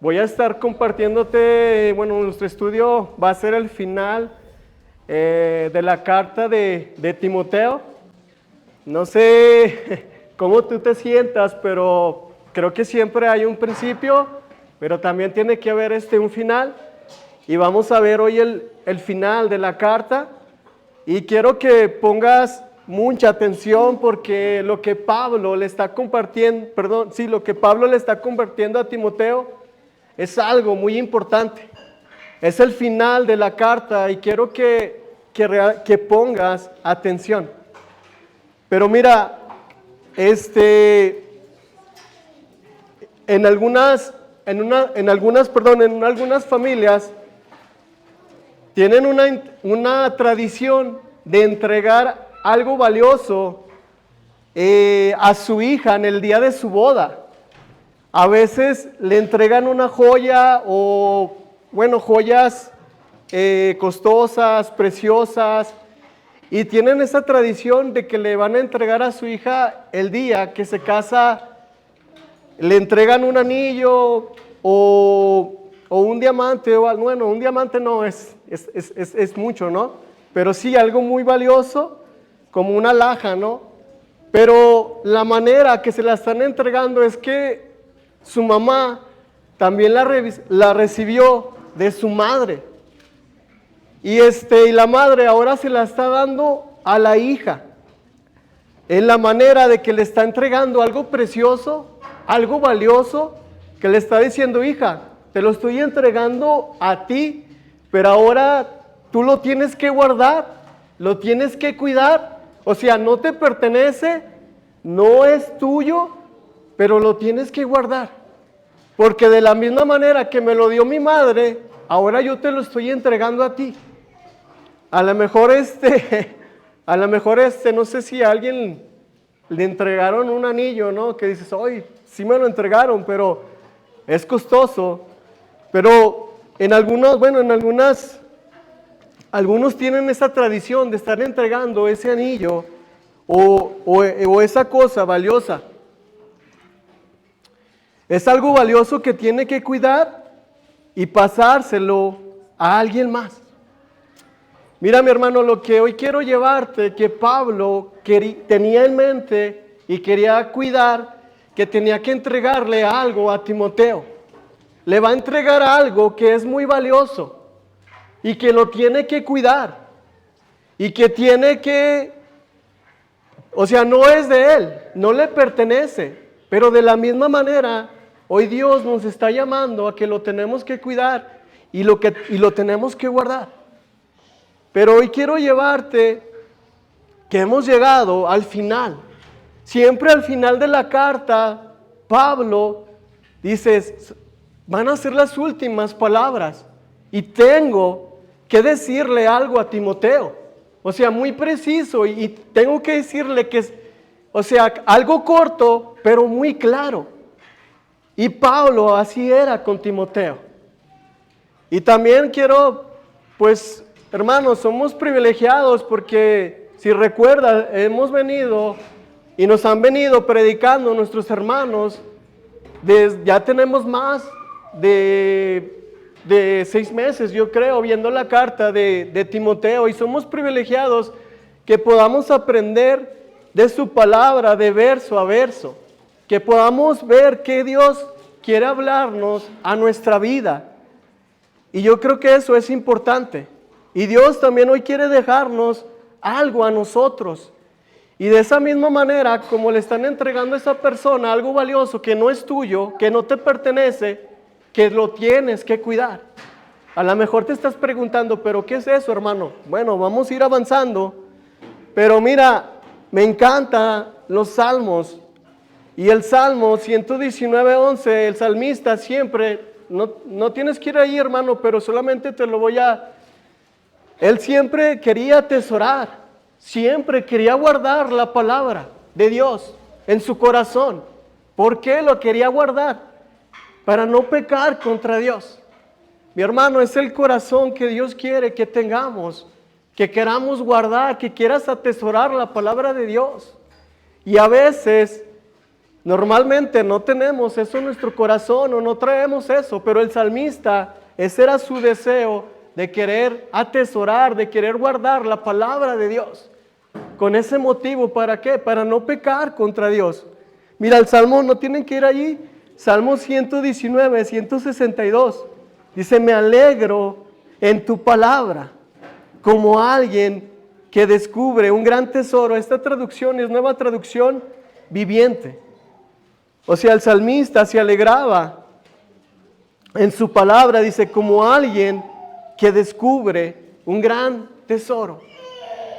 Voy a estar compartiéndote, bueno, nuestro estudio va a ser el final de la carta de Timoteo. No sé cómo tú te sientas, pero creo que siempre hay un principio, pero también tiene que haber un final. Y vamos a ver hoy el final de la carta. Y quiero que pongas mucha atención porque lo que Pablo le está compartiendo, lo que Pablo le está compartiendo a Timoteo es algo muy importante. Es el final de la carta y quiero que pongas atención. Pero mira, en algunas familias tienen una tradición de entregar algo valioso a su hija en el día de su boda. A veces le entregan una joya o, joyas costosas, preciosas, y tienen esa tradición de que le van a entregar a su hija el día que se casa, le entregan un anillo o un diamante, un diamante no es mucho, ¿no? Pero sí algo muy valioso, como una alhaja, ¿no? Pero la manera que se la están entregando es que su mamá también la recibió de su madre. Y la madre ahora se la está dando a la hija. En la manera de que le está entregando algo precioso, algo valioso, que le está diciendo, hija, te lo estoy entregando a ti, pero ahora tú lo tienes que guardar, lo tienes que cuidar. O sea, no te pertenece, no es tuyo, pero lo tienes que guardar. Porque de la misma manera que me lo dio mi madre, ahora yo te lo estoy entregando a ti. A lo mejor no sé si a alguien le entregaron un anillo, ¿no? Que dices, oye, sí me lo entregaron, pero es costoso. Pero algunos tienen esa tradición de estar entregando ese anillo o esa cosa valiosa. Es algo valioso que tiene que cuidar y pasárselo a alguien más. Mira, mi hermano, lo que hoy quiero llevarte, que Pablo tenía en mente y quería cuidar, que tenía que entregarle algo a Timoteo. Le va a entregar algo que es muy valioso y que lo tiene que cuidar y que no es de él, no le pertenece, pero de la misma manera, hoy Dios nos está llamando a que lo tenemos que cuidar y lo tenemos que guardar. Pero hoy quiero llevarte que hemos llegado al final. Siempre al final de la carta, Pablo dice, van a ser las últimas palabras y tengo que decirle algo a Timoteo. O sea, muy preciso y tengo que decirle algo corto, pero muy claro. Y Pablo así era con Timoteo. Y también quiero, hermanos, somos privilegiados porque, si recuerdan, hemos venido y nos han venido predicando nuestros hermanos, ya tenemos más de 6 meses, yo creo, viendo la carta de Timoteo, y somos privilegiados que podamos aprender de su palabra de verso a verso, que podamos ver que Dios quiere hablarnos a nuestra vida. Y yo creo que eso es importante. Y Dios también hoy quiere dejarnos algo a nosotros. Y de esa misma manera, como le están entregando a esa persona algo valioso que no es tuyo, que no te pertenece, que lo tienes que cuidar. A lo mejor te estás preguntando, ¿pero qué es eso, hermano? Bueno, vamos a ir avanzando. Pero mira, me encantan los salmos. Y el Salmo 119:11, el salmista siempre, no tienes que ir ahí, hermano, pero solamente él siempre quería atesorar, siempre quería guardar la palabra de Dios en su corazón. ¿Por qué lo quería guardar? Para no pecar contra Dios. Mi hermano, es el corazón que Dios quiere que tengamos, que queramos guardar, que quieras atesorar la palabra de Dios. Y a veces Normalmente no tenemos eso en nuestro corazón o no traemos eso, pero el salmista, ese era su deseo de querer atesorar, de querer guardar la palabra de Dios. Con ese motivo, ¿para qué? Para no pecar contra Dios. Mira, el Salmo, no tienen que ir allí, Salmo 119, 162. Dice, me alegro en tu palabra, como alguien que descubre un gran tesoro. Esta traducción es Nueva Traducción Viviente. O sea, el salmista se alegraba en su palabra, dice, como alguien que descubre un gran tesoro.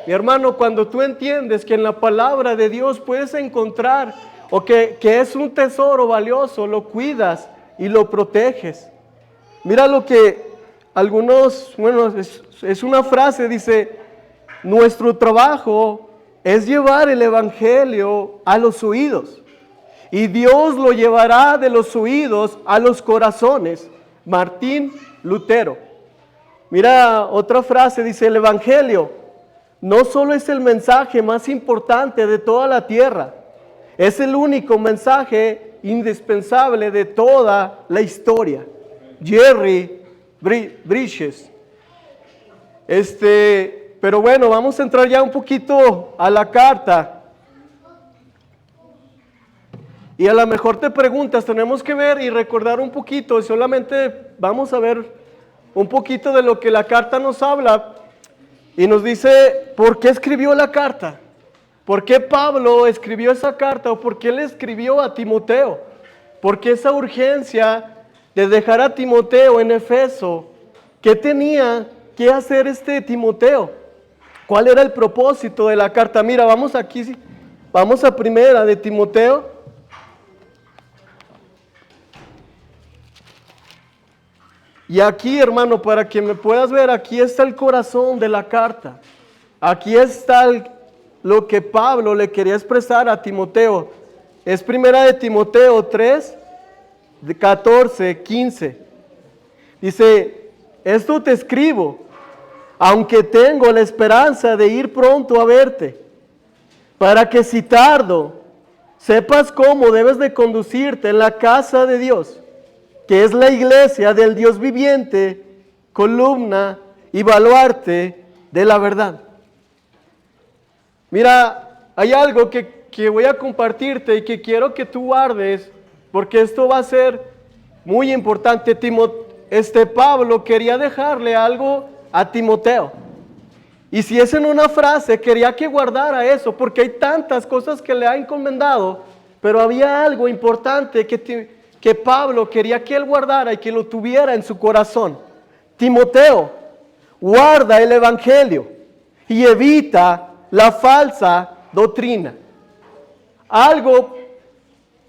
Mi hermano, cuando tú entiendes que en la palabra de Dios puedes encontrar, o que es un tesoro valioso, lo cuidas y lo proteges. Mira lo que algunos, bueno, es una frase, dice, nuestro trabajo es llevar el evangelio a los oídos. Y Dios lo llevará de los oídos a los corazones. Martín Lutero. Mira otra frase, dice, el evangelio no solo es el mensaje más importante de toda la tierra, es el único mensaje indispensable de toda la historia. Jerry Bridges. Pero bueno, vamos a entrar ya un poquito a la carta. Y a lo mejor te preguntas, tenemos que ver y recordar un poquito, y solamente vamos a ver un poquito de lo que la carta nos habla. Y nos dice, ¿por qué escribió la carta? ¿Por qué Pablo escribió esa carta? ¿O por qué le escribió a Timoteo? ¿Por qué esa urgencia de dejar a Timoteo en Efeso? ¿Qué tenía que hacer Timoteo? ¿Cuál era el propósito de la carta? Mira, vamos aquí, vamos a primera de Timoteo. Y aquí, hermano, para que me puedas ver, aquí está el corazón de la carta. Aquí está lo que Pablo le quería expresar a Timoteo. Es primera de Timoteo 3, de 14, 15. Dice, esto te escribo, aunque tengo la esperanza de ir pronto a verte, para que si tardo, sepas cómo debes de conducirte en la casa de Dios, que es la iglesia del Dios viviente, columna y baluarte de la verdad. Mira, hay algo que voy a compartirte y que quiero que tú guardes, porque esto va a ser muy importante. Pablo quería dejarle algo a Timoteo. Y si es en una frase, quería que guardara eso, porque hay tantas cosas que le ha encomendado, pero había algo importante que Pablo quería que él guardara y que lo tuviera en su corazón. Timoteo, guarda el evangelio y evita la falsa doctrina. Algo,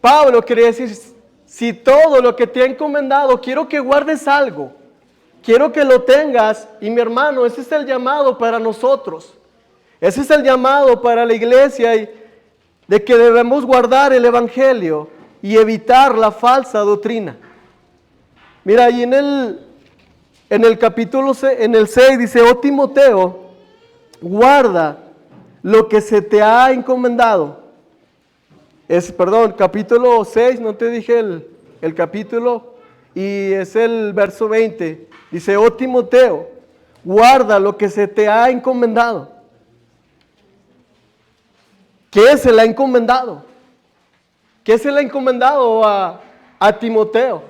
Pablo quería decir, si todo lo que te ha encomendado, quiero que guardes algo, quiero que lo tengas. Y mi hermano, ese es el llamado para nosotros, ese es el llamado para la iglesia, de que debemos guardar el evangelio y evitar la falsa doctrina. Mira, ahí en el capítulo, en el 6 dice, oh Timoteo, guarda lo que se te ha encomendado. Capítulo 6, no te dije el capítulo, y es el verso 20. Dice, oh Timoteo, guarda lo que se te ha encomendado. ¿Qué se le ha encomendado? ¿Qué se le ha encomendado a Timoteo?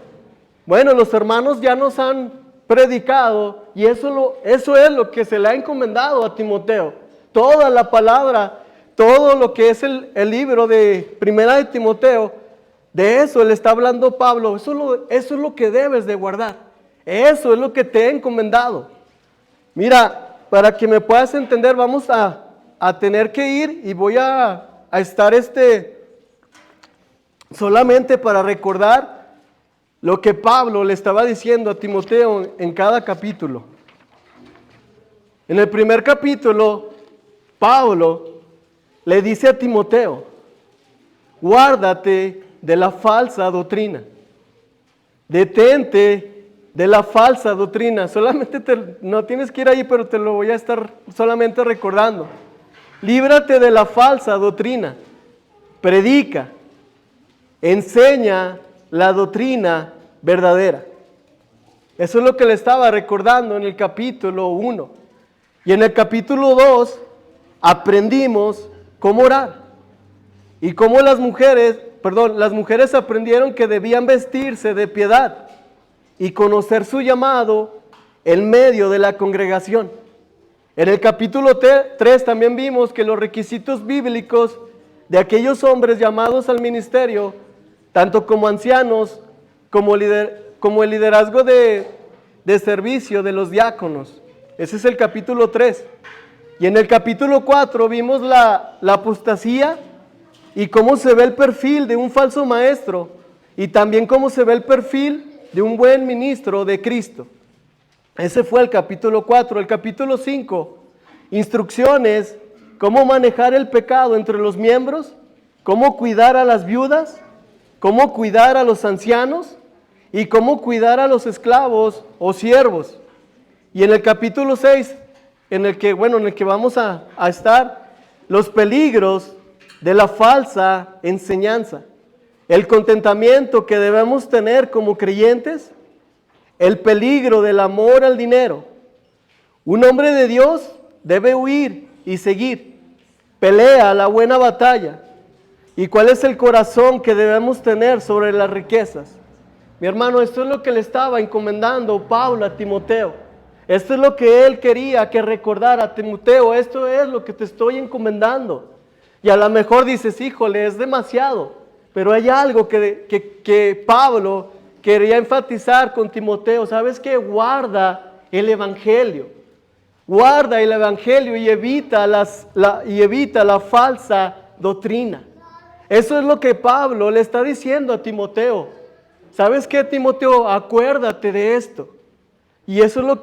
Bueno, los hermanos ya nos han predicado y eso es lo que se le ha encomendado a Timoteo. Toda la palabra, todo lo que es el libro de Primera de Timoteo, de eso le está hablando Pablo. Eso es lo que debes de guardar. Eso es lo que te he encomendado. Mira, para que me puedas entender, vamos a tener que ir y voy a estar solamente para recordar lo que Pablo le estaba diciendo a Timoteo en cada capítulo. En el primer capítulo, Pablo le dice a Timoteo, guárdate de la falsa doctrina, detente de la falsa doctrina. Solamente no tienes que ir ahí, pero te lo voy a estar solamente recordando. Líbrate de la falsa doctrina, predica enseña la doctrina verdadera. Eso es lo que le estaba recordando en el capítulo 1. Y en el capítulo 2 aprendimos cómo orar. Y cómo las mujeres aprendieron que debían vestirse de piedad y conocer su llamado en medio de la congregación. En el capítulo 3 también vimos que los requisitos bíblicos de aquellos hombres llamados al ministerio, tanto como ancianos, como el liderazgo de servicio de los diáconos. Ese es el capítulo 3. Y en el capítulo 4 vimos la apostasía y cómo se ve el perfil de un falso maestro y también cómo se ve el perfil de un buen ministro de Cristo. Ese fue el capítulo 4. El capítulo 5, instrucciones, cómo manejar el pecado entre los miembros, cómo cuidar a las viudas, cómo cuidar a los ancianos y cómo cuidar a los esclavos o siervos. Y en el capítulo 6, en el que vamos a estar, los peligros de la falsa enseñanza, el contentamiento que debemos tener como creyentes, el peligro del amor al dinero. Un hombre de Dios debe huir y seguir, pelea la buena batalla. ¿Y cuál es el corazón que debemos tener sobre las riquezas? Mi hermano, esto es lo que le estaba encomendando Pablo a Timoteo. Esto es lo que él quería que recordara a Timoteo. Esto es lo que te estoy encomendando. Y a lo mejor dices, híjole, es demasiado. Pero hay algo que Pablo quería enfatizar con Timoteo. ¿Sabes qué? Guarda el Evangelio. Guarda el Evangelio y evita la falsa doctrina. Eso es lo que Pablo le está diciendo a Timoteo. ¿Sabes qué, Timoteo? Acuérdate de esto. Y eso es lo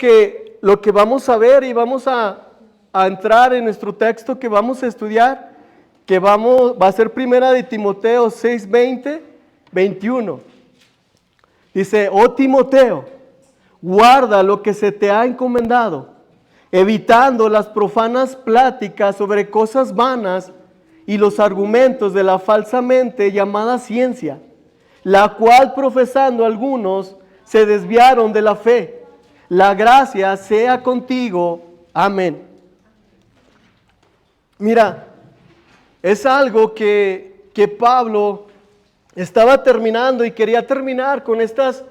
que vamos a ver y vamos a entrar en nuestro texto que vamos a estudiar, que va a ser primera de Timoteo 6:20, 21. Dice, oh Timoteo, guarda lo que se te ha encomendado, evitando las profanas pláticas sobre cosas vanas y los argumentos de la falsamente llamada ciencia, la cual profesando algunos se desviaron de la fe. La gracia sea contigo. Amén. Mira, es algo que Pablo estaba terminando y quería terminar con estas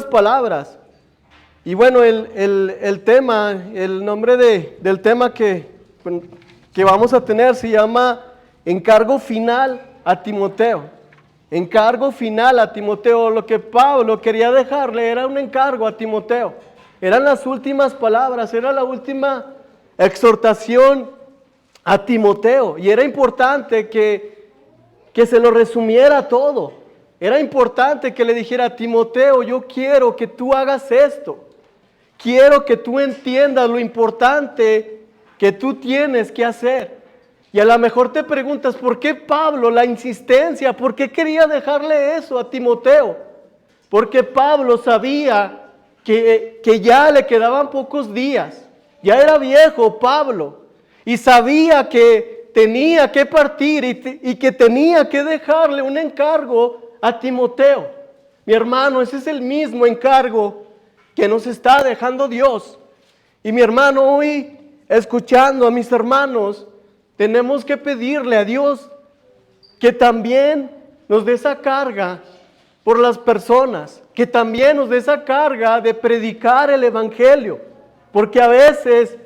palabras. Y bueno, el tema, el nombre del tema que vamos a tener se llama Encargo final a Timoteo. Encargo final a Timoteo. Lo que Pablo quería dejarle era un encargo a Timoteo. Eran las últimas palabras, era la última exhortación a Timoteo. Y era importante que se lo resumiera todo. Era importante que le dijera a Timoteo, yo quiero que tú hagas esto. Quiero que tú entiendas lo importante que tú tienes que hacer. Y a lo mejor te preguntas, ¿por qué Pablo la insistencia? ¿Por qué quería dejarle eso a Timoteo? Porque Pablo sabía que ya le quedaban pocos días. Ya era viejo Pablo. Y sabía que tenía que partir y que tenía que dejarle un encargo a Timoteo. Mi hermano, ese es el mismo encargo que nos está dejando Dios. Y mi hermano, hoy, escuchando a mis hermanos, tenemos que pedirle a Dios que también nos dé esa carga por las personas, que también nos dé esa carga de predicar el Evangelio, porque a veces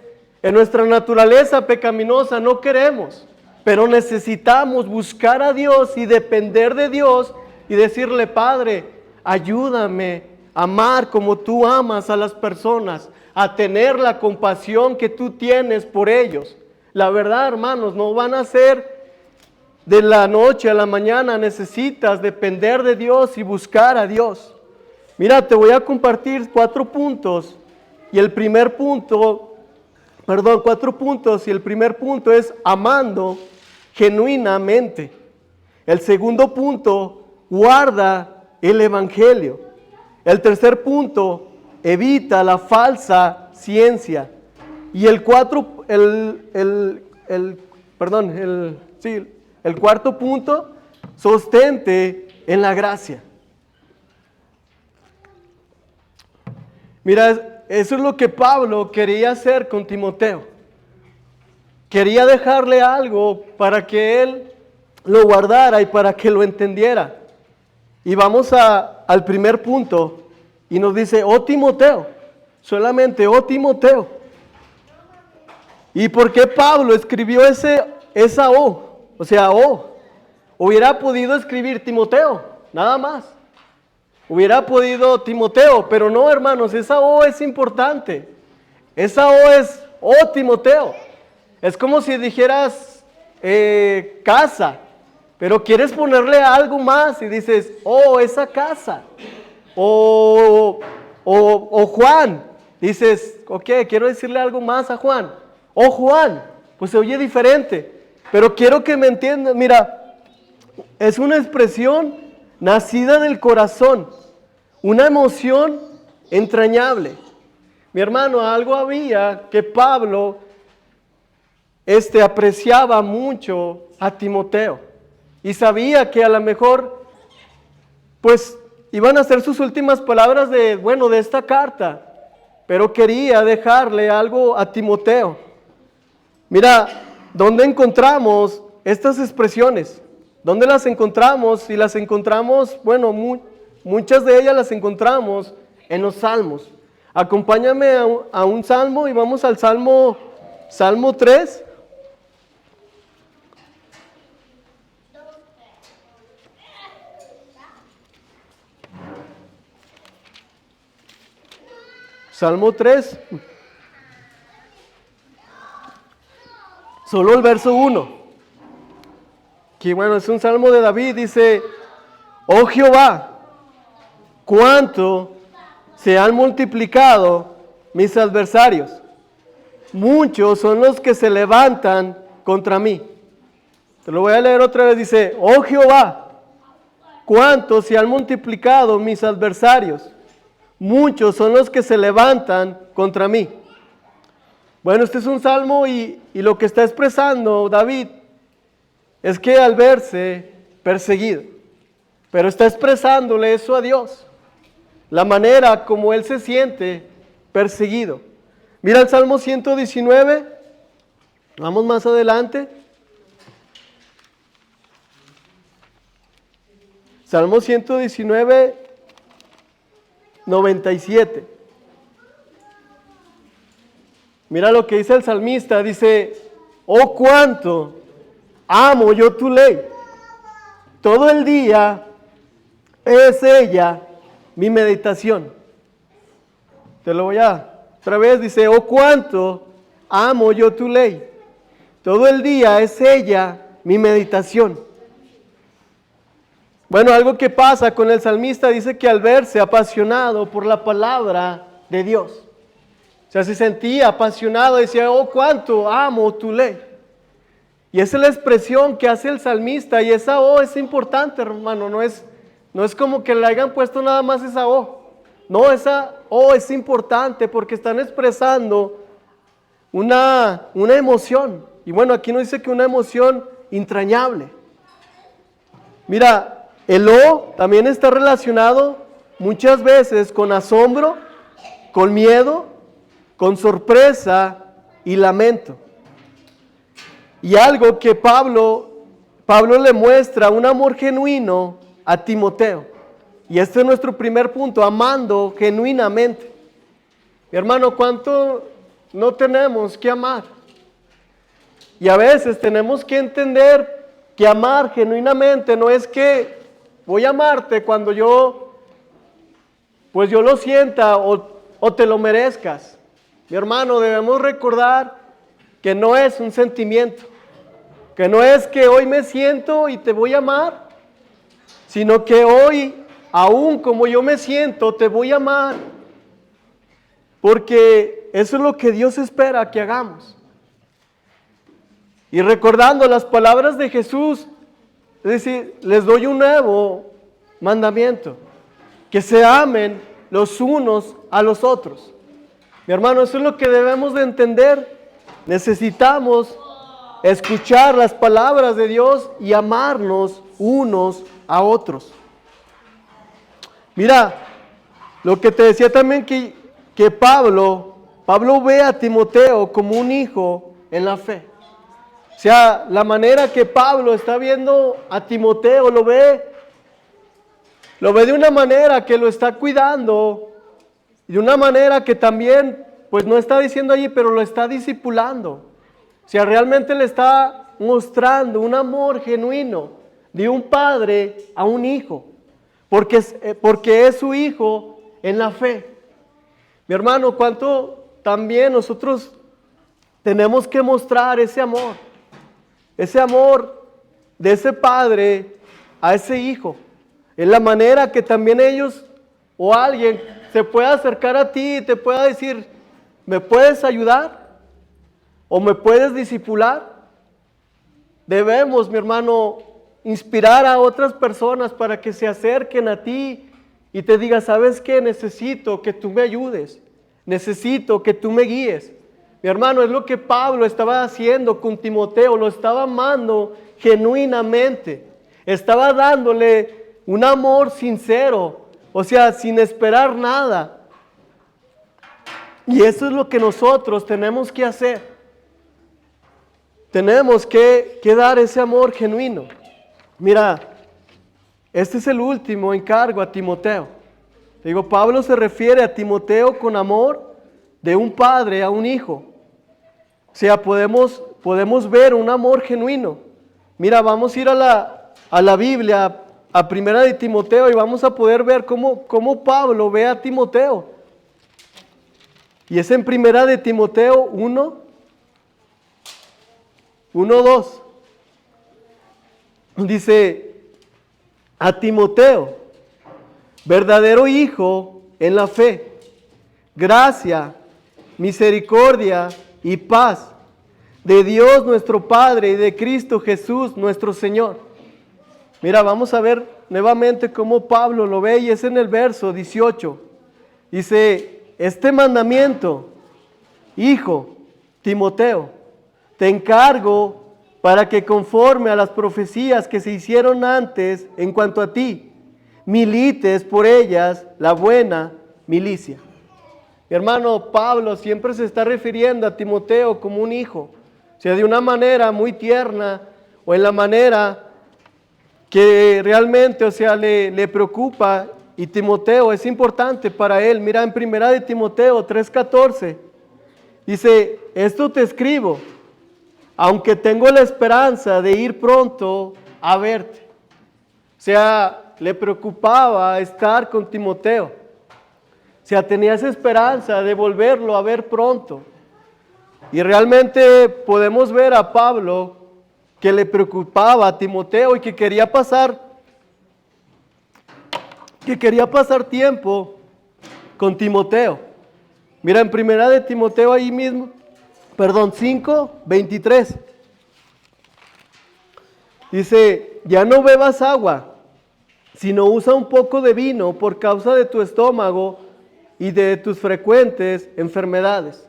en nuestra naturaleza pecaminosa no queremos, pero necesitamos buscar a Dios y depender de Dios y decirle, Padre, ayúdame a amar como tú amas a las personas, a tener la compasión que tú tienes por ellos. La verdad, hermanos, no van a ser de la noche a la mañana. Necesitas depender de Dios y buscar a Dios. Mira, te voy a compartir 4 puntos. Y el primer punto, 4 puntos. Y el primer punto es amando genuinamente. El segundo punto, guarda el Evangelio. El tercer punto, evita la falsa ciencia. Y el cuarto punto, sostente en la gracia. Mira, eso es lo que Pablo quería hacer con Timoteo. Quería dejarle algo para que él lo guardara y para que lo entendiera. Y vamos al primer punto y nos dice, oh Timoteo, solamente, oh Timoteo. ¿Y por qué Pablo escribió esa O? O sea, O. Hubiera podido escribir Timoteo, nada más. Hubiera podido Timoteo, pero no, hermanos, esa O es importante. Esa O es, oh Timoteo. Es como si dijeras casa, pero quieres ponerle algo más y dices, oh, esa casa. O Juan, dices, ok, quiero decirle algo más a Juan. O Juan, pues se oye diferente, pero quiero que me entiendan. Mira, es una expresión nacida del corazón, una emoción entrañable. Mi hermano, algo había que Pablo apreciaba mucho a Timoteo y sabía que a lo mejor pues iban a ser sus últimas palabras de esta carta, pero quería dejarle algo a Timoteo. Mira, ¿dónde encontramos estas expresiones? ¿Dónde las encontramos? Y las encontramos, muchas de ellas las encontramos en los salmos. Acompáñame a un salmo y vamos al Salmo 3. Salmo 3, solo el verso 1, que es un salmo de David, dice, oh Jehová, cuánto se han multiplicado mis adversarios, muchos son los que se levantan contra mí. Te lo voy a leer otra vez, dice, oh Jehová, cuánto se han multiplicado mis adversarios, muchos son los que se levantan contra mí. Bueno, este es un salmo y lo que está expresando David es que al verse perseguido, pero está expresándole eso a Dios, la manera como él se siente perseguido. Mira el Salmo 119, vamos más adelante. Salmo 119, 97. Mira lo que dice el salmista, dice, oh cuánto amo yo tu ley, todo el día es ella mi meditación. Te lo voy a, otra vez dice, oh cuánto amo yo tu ley, todo el día es ella mi meditación. Bueno, algo que pasa con el salmista dice que al verse apasionado por la palabra de Dios, o sea, se sentía apasionado, decía, oh, cuánto amo tu ley. Y esa es la expresión que hace el salmista, y esa O es importante, hermano, no es como que le hayan puesto nada más esa O. No, esa O es importante porque están expresando una emoción. Y bueno, aquí nos dice que una emoción entrañable. Mira, el O también está relacionado muchas veces con asombro, con miedo, con sorpresa y lamento. Y algo que Pablo le muestra, un amor genuino a Timoteo. Y este es nuestro primer punto, amando genuinamente. Mi hermano, ¿cuánto no tenemos que amar? Y a veces tenemos que entender que amar genuinamente no es que voy a amarte cuando yo lo sienta o te lo merezcas. Mi hermano, debemos recordar que no es un sentimiento, que no es que hoy me siento y te voy a amar, sino que hoy, aún como yo me siento, te voy a amar, porque eso es lo que Dios espera que hagamos. Y recordando las palabras de Jesús, es decir, les doy un nuevo mandamiento, que se amen los unos a los otros. Mi hermano, eso es lo que debemos de entender. Necesitamos escuchar las palabras de Dios y amarnos unos a otros. Mira, lo que te decía también que Pablo ve a Timoteo como un hijo en la fe. O sea, la manera que Pablo está viendo a Timoteo, lo ve de una manera que lo está cuidando, y de una manera que también, pues no está diciendo allí, pero lo está discipulando. O sea, realmente le está mostrando un amor genuino de un padre a un hijo, porque es su hijo en la fe. Mi hermano, ¿cuánto también nosotros tenemos que mostrar ese amor de ese padre a ese hijo? En la manera que también ellos o alguien se pueda acercar a ti y te pueda decir, ¿me puedes ayudar? ¿O me puedes discipular? Debemos, mi hermano, inspirar a otras personas para que se acerquen a ti y te digan, ¿sabes qué? Necesito que tú me ayudes. Necesito que tú me guíes. Mi hermano, es lo que Pablo estaba haciendo con Timoteo. Lo estaba amando genuinamente. Estaba dándole un amor sincero. O sea, sin esperar nada. Y eso es lo que nosotros tenemos que hacer. Tenemos que dar ese amor genuino. Mira, este es el último encargo a Timoteo. Te digo, Pablo se refiere a Timoteo con amor de un padre a un hijo. O sea, podemos ver un amor genuino. Mira, vamos a ir a la Biblia, a Primera de Timoteo, y vamos a poder ver cómo Pablo ve a Timoteo. Y es en Primera de Timoteo 1:2. Dice, a Timoteo, verdadero hijo en la fe, gracia, misericordia y paz de Dios nuestro Padre y de Cristo Jesús nuestro Señor. Mira, vamos a ver nuevamente cómo Pablo lo ve, y es en el verso 18. Dice, este mandamiento, hijo Timoteo, te encargo para que conforme a las profecías que se hicieron antes en cuanto a ti, milites por ellas la buena milicia. Mi hermano, Pablo siempre se está refiriendo a Timoteo como un hijo, o sea, de una manera muy tierna, o en la manera que realmente, o sea, le preocupa, y Timoteo es importante para él. Mira, en Primera de Timoteo 3:14, dice, esto te escribo, aunque tengo la esperanza de ir pronto a verte. O sea, le preocupaba estar con Timoteo. O sea, tenía esa esperanza de volverlo a ver pronto. Y realmente podemos ver a Pablo que le preocupaba a Timoteo y que quería pasar tiempo con Timoteo. Mira, en Primera de Timoteo ahí mismo, 5:23. Dice, ya no bebas agua, sino usa un poco de vino por causa de tu estómago y de tus frecuentes enfermedades.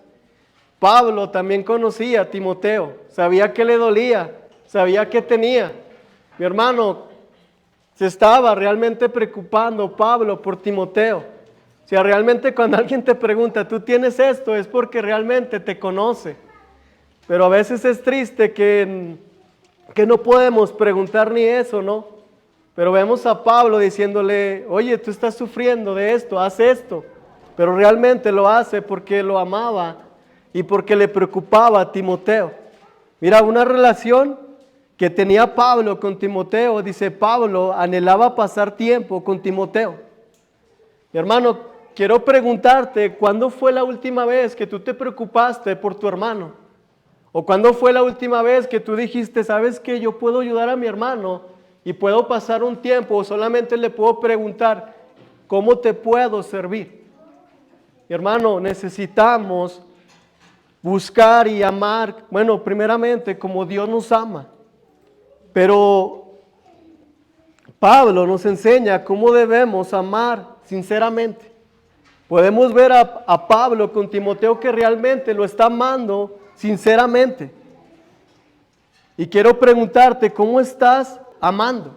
Pablo también conocía a Timoteo, sabía que le dolía, sabía que tenía. Mi hermano, se estaba realmente preocupando Pablo por Timoteo. O sea, realmente cuando alguien te pregunta, ¿tú tienes esto? Es porque realmente te conoce. Pero a veces es triste que no podemos preguntar ni eso, ¿no? Pero vemos a Pablo diciéndole, oye, tú estás sufriendo de esto, haz esto. Pero realmente lo hace porque lo amaba y porque le preocupaba a Timoteo. Mira, una relación que tenía Pablo con Timoteo, dice Pablo, anhelaba pasar tiempo con Timoteo. Mi hermano, quiero preguntarte, ¿cuándo fue la última vez que tú te preocupaste por tu hermano? ¿O cuándo fue la última vez que tú dijiste, sabes que yo puedo ayudar a mi hermano y puedo pasar un tiempo, o solamente le puedo preguntar, ¿cómo te puedo servir? Mi hermano, necesitamos buscar y amar, bueno, primeramente como Dios nos ama. Pero Pablo nos enseña cómo debemos amar sinceramente. Podemos ver a Pablo con Timoteo que realmente lo está amando sinceramente. Y quiero preguntarte, ¿cómo estás amando?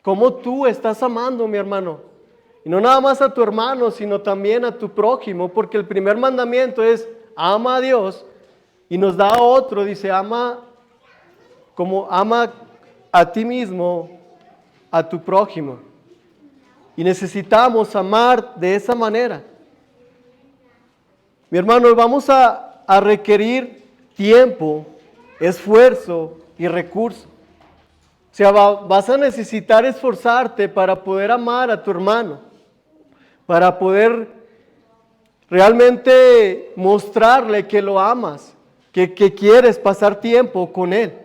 cómo tú estás amando, mi hermano. Y no nada más a tu hermano, sino también a tu prójimo, porque el primer mandamiento es ama a Dios y nos da otro, dice ama a ti mismo, a tu prójimo. Y necesitamos amar de esa manera. Mi hermano, vamos a requerir tiempo, esfuerzo y recursos. O sea, vas a necesitar esforzarte para poder amar a tu hermano, para poder realmente mostrarle que lo amas, que quieres pasar tiempo con él.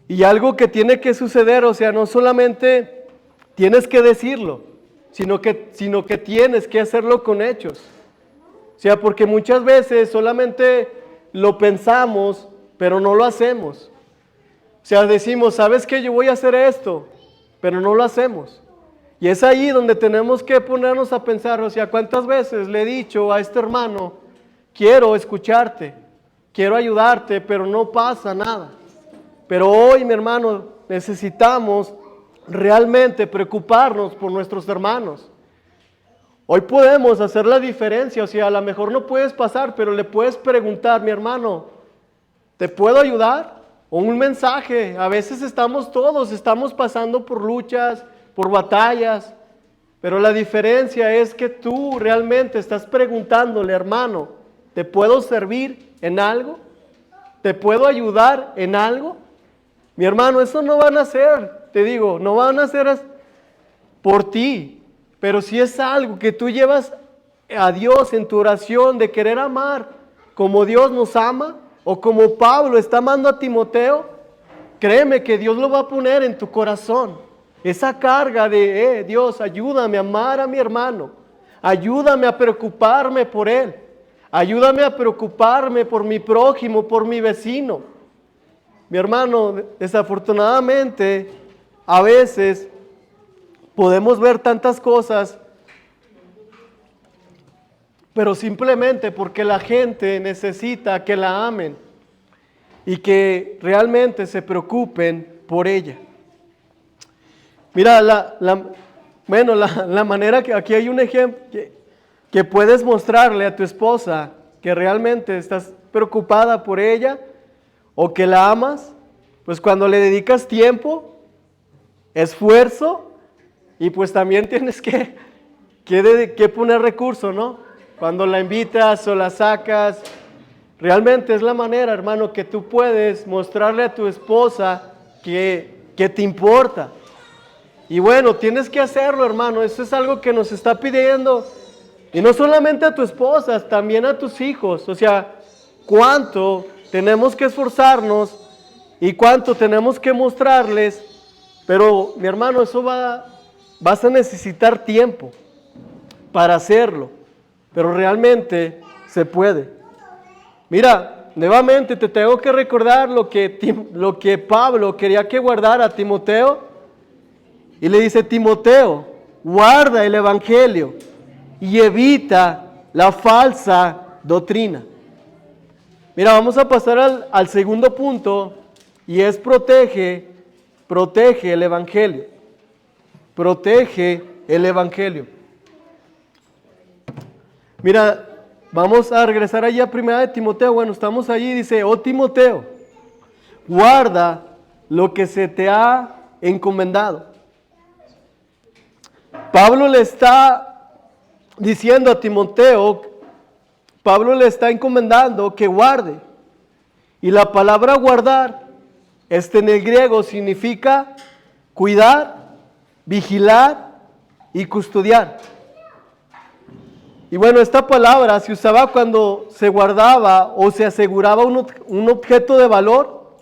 Y algo que tiene que suceder, o sea, no solamente tienes que decirlo, sino que tienes que hacerlo con hechos. O sea, porque muchas veces solamente lo pensamos, pero no lo hacemos. O sea, decimos, ¿sabes qué? Yo voy a hacer esto, pero no lo hacemos. Y es ahí donde tenemos que ponernos a pensar, o sea, ¿cuántas veces le he dicho a este hermano, quiero escucharte, quiero ayudarte, pero no pasa nada? Pero hoy, mi hermano, necesitamos realmente preocuparnos por nuestros hermanos. Hoy podemos hacer la diferencia, o sea, a lo mejor no puedes pasar, pero le puedes preguntar, mi hermano, ¿te puedo ayudar? O un mensaje. A veces estamos pasando por luchas, por batallas, pero la diferencia es que tú realmente estás preguntándole, hermano, ¿te puedo servir en algo? ¿Te puedo ayudar en algo? Mi hermano, eso no van a hacer, te digo, no van a hacer por ti, pero si es algo que tú llevas a Dios en tu oración de querer amar como Dios nos ama, o como Pablo está amando a Timoteo, créeme que Dios lo va a poner en tu corazón. Esa carga de, Dios, ayúdame a amar a mi hermano, ayúdame a preocuparme por él, ayúdame a preocuparme por mi prójimo, por mi vecino. Mi hermano, desafortunadamente, a veces podemos ver tantas cosas, pero simplemente porque la gente necesita que la amen y que realmente se preocupen por ella. Mira, la manera que aquí hay un ejemplo que puedes mostrarle a tu esposa que realmente estás preocupada por ella o que la amas, pues cuando le dedicas tiempo, esfuerzo y pues también tienes que poner recursos, ¿no? Cuando la invitas o la sacas, realmente es la manera, hermano, que tú puedes mostrarle a tu esposa que te importa. Y bueno, tienes que hacerlo, hermano, eso es algo que nos está pidiendo, y no solamente a tu esposa, también a tus hijos. O sea, cuánto tenemos que esforzarnos y cuánto tenemos que mostrarles, pero mi hermano, eso vas a necesitar tiempo para hacerlo, pero realmente se puede. Mira, nuevamente te tengo que recordar lo que Pablo quería que guardara a Timoteo, y le dice, Timoteo, guarda el evangelio y evita la falsa doctrina. Mira, vamos a pasar al segundo punto, y es protege el evangelio. Protege el evangelio. Mira, vamos a regresar allí a primera de Timoteo. Bueno, estamos allí, dice, oh Timoteo, guarda lo que se te ha encomendado. Pablo le está diciendo a Timoteo, Pablo le está encomendando que guarde. Y la palabra guardar, en el griego significa cuidar, vigilar y custodiar. Y bueno, esta palabra se usaba cuando se guardaba o se aseguraba un objeto de valor,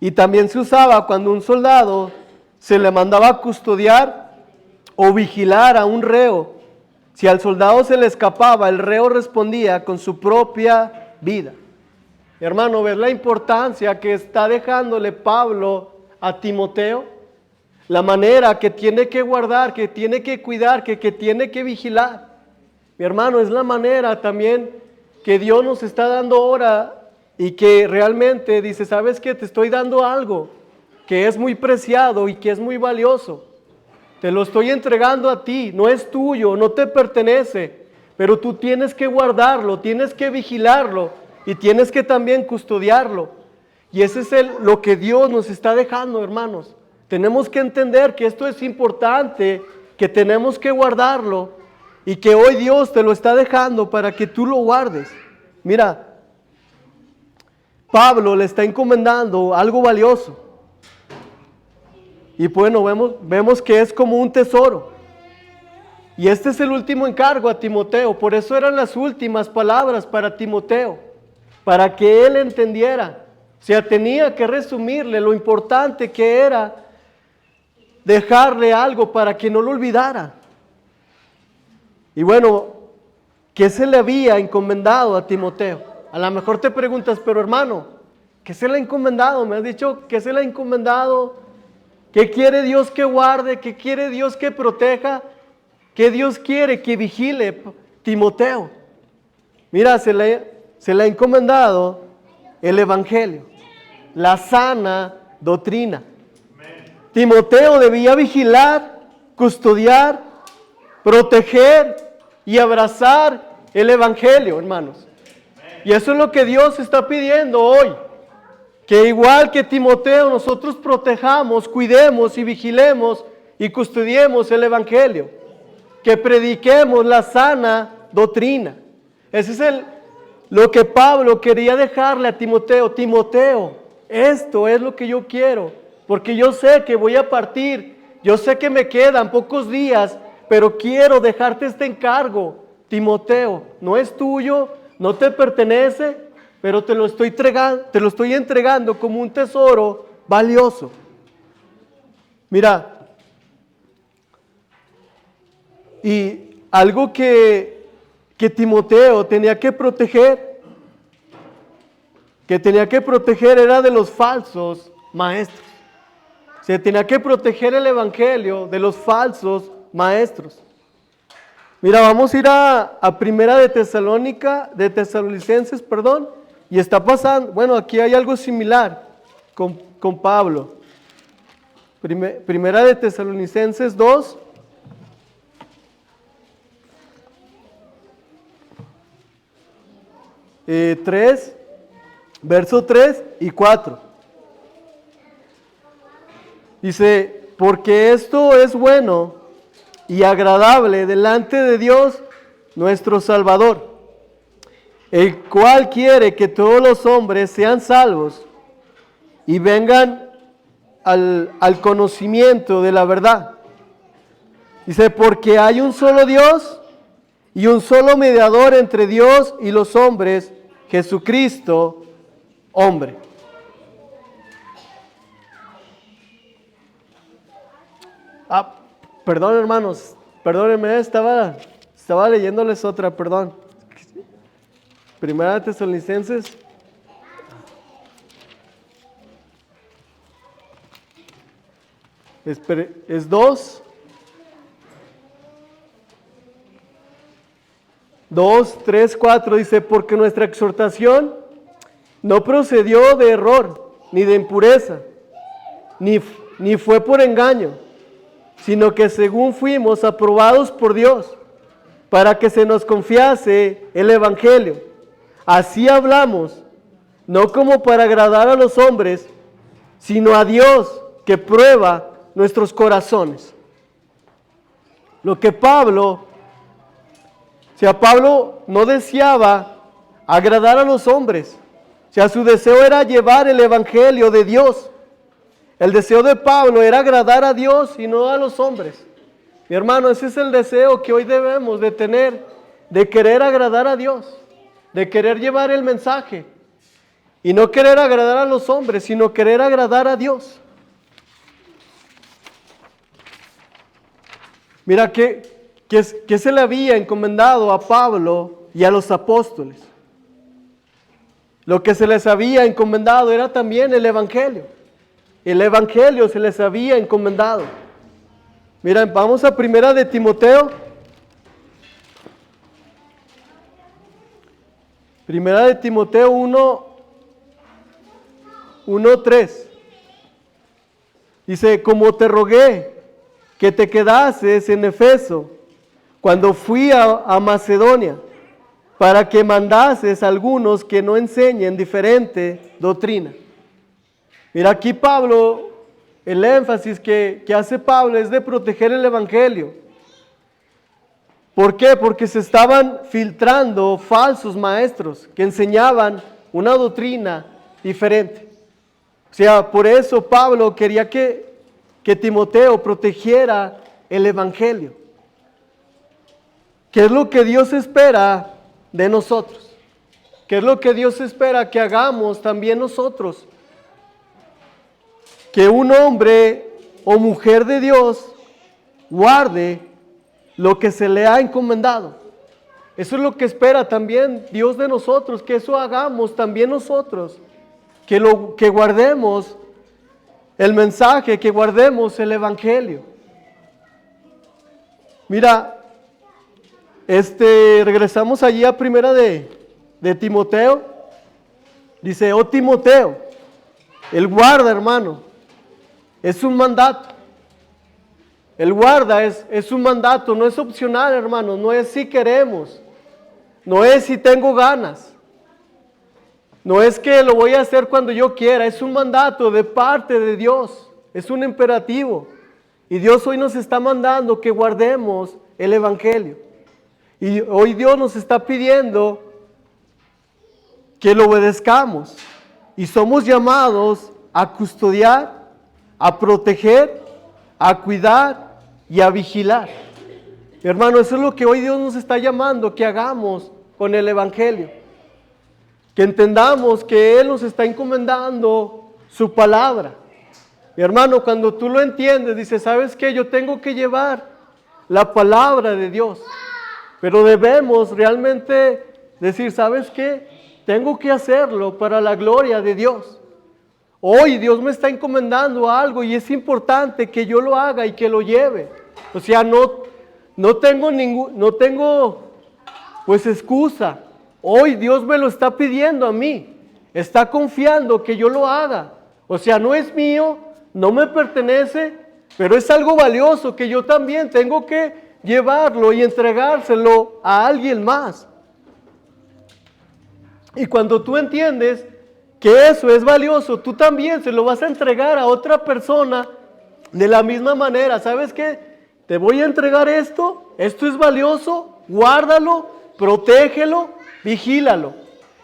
y también se usaba cuando un soldado se le mandaba a custodiar o vigilar a un reo. Si al soldado se le escapaba, el reo respondía con su propia vida. Hermano, ¿ves la importancia que está dejándole Pablo a Timoteo? La manera que tiene que guardar, que tiene que cuidar, que tiene que vigilar. Mi hermano, es la manera también que Dios nos está dando ahora y que realmente dice, ¿sabes qué? Te estoy dando algo que es muy preciado y que es muy valioso. Te lo estoy entregando a ti, no es tuyo, no te pertenece, pero tú tienes que guardarlo, tienes que vigilarlo y tienes que también custodiarlo. Y ese es lo que Dios nos está dejando, hermanos. Tenemos que entender que esto es importante, que tenemos que guardarlo y que hoy Dios te lo está dejando para que tú lo guardes. Mira, Pablo le está encomendando algo valioso. Y bueno, vemos que es como un tesoro. Y este es el último encargo a Timoteo. Por eso eran las últimas palabras para Timoteo, para que él entendiera. O sea, tenía que resumirle lo importante que era dejarle algo para que no lo olvidara. Y bueno, ¿qué se le había encomendado a Timoteo? A lo mejor te preguntas, pero hermano, ¿qué se le ha encomendado? Me has dicho que se le ha encomendado. ¿Qué quiere Dios que guarde? ¿Qué quiere Dios que proteja? ¿Qué Dios quiere que vigile Timoteo? Mira, se le ha encomendado el Evangelio, la sana doctrina. Timoteo debía vigilar, custodiar, proteger y abrazar el Evangelio, hermanos. Y eso es lo que Dios está pidiendo hoy. Que igual que Timoteo, nosotros protejamos, cuidemos y vigilemos y custodiemos el Evangelio. Que prediquemos la sana doctrina. Ese es lo que Pablo quería dejarle a Timoteo. Timoteo, esto es lo que yo quiero, porque yo sé que voy a partir, yo sé que me quedan pocos días, pero quiero dejarte este encargo. Timoteo, no es tuyo, no te pertenece, pero te lo estoy entregando como un tesoro valioso. Mira, y algo que Timoteo tenía que proteger, era de los falsos maestros. Se tenía que proteger el Evangelio de los falsos maestros. Mira, vamos a ir a Primera de Tesalonicenses, y está pasando, bueno, aquí hay algo similar con Pablo. Primera de Tesalonicenses 2. Verso 3 y 4. Dice, porque esto es bueno y agradable delante de Dios nuestro Salvador, el cual quiere que todos los hombres sean salvos y vengan al conocimiento de la verdad. Dice, porque hay un solo Dios y un solo mediador entre Dios y los hombres, Jesucristo, hombre. Perdón, hermanos, perdónenme, estaba leyéndoles otra, perdón. Primera de Tesalonicenses. Es 2. 2, 3, 4 dice, porque nuestra exhortación no procedió de error, ni de impureza, ni fue por engaño, sino que según fuimos aprobados por Dios, para que se nos confiase el Evangelio. Así hablamos, no como para agradar a los hombres, sino a Dios que prueba nuestros corazones. Lo que Pablo no deseaba agradar a los hombres. O sea, su deseo era llevar el Evangelio de Dios. El deseo de Pablo era agradar a Dios y no a los hombres. Mi hermano, ese es el deseo que hoy debemos de tener, de querer agradar a Dios, de querer llevar el mensaje. Y no querer agradar a los hombres, sino querer agradar a Dios. Mira que se le había encomendado a Pablo y a los apóstoles. Lo que se les había encomendado era también el Evangelio. El Evangelio se les había encomendado. Miren, vamos a Primera de Timoteo. Primera de Timoteo 1, 1:3. Dice, como te rogué que te quedases en Efeso cuando fui a Macedonia, para que mandases a algunos que no enseñen diferente doctrina. Mira, aquí Pablo, el énfasis que hace Pablo es de proteger el evangelio. ¿Por qué? Porque se estaban filtrando falsos maestros que enseñaban una doctrina diferente. O sea, por eso Pablo quería que Timoteo protegiera el evangelio. ¿Qué es lo que Dios espera de nosotros? ¿Qué es lo que Dios espera que hagamos también nosotros? Que un hombre o mujer de Dios guarde lo que se le ha encomendado. Eso es lo que espera también Dios de nosotros, que eso hagamos también nosotros, que guardemos el mensaje, que guardemos el evangelio. Mira, regresamos allí a primera de Timoteo. Dice, oh Timoteo, el guarda, hermano, es un mandato. El guarda es un mandato, no es opcional, hermano, no es si queremos, no es si tengo ganas, no es que lo voy a hacer cuando yo quiera, es un mandato de parte de Dios, es un imperativo. Y Dios hoy nos está mandando que guardemos el evangelio. Y hoy Dios nos está pidiendo que lo obedezcamos. Y somos llamados a custodiar, a proteger, a cuidar y a vigilar. Mi hermano, eso es lo que hoy Dios nos está llamando que hagamos con el evangelio. Que entendamos que Él nos está encomendando su palabra. Mi hermano, cuando tú lo entiendes, dices, ¿sabes qué? Yo tengo que llevar la palabra de Dios. Pero debemos realmente decir, ¿sabes qué? Tengo que hacerlo para la gloria de Dios. Hoy Dios me está encomendando algo y es importante que yo lo haga y que lo lleve. O sea, no tengo pues excusa. Hoy Dios me lo está pidiendo a mí. Está confiando que yo lo haga. O sea, no es mío, no me pertenece, pero es algo valioso que yo también tengo que llevarlo y entregárselo a alguien más. Y cuando tú entiendes que eso es valioso, tú también se lo vas a entregar a otra persona de la misma manera. ¿Sabes qué? Te voy a entregar esto es valioso, guárdalo, protégelo, vigílalo.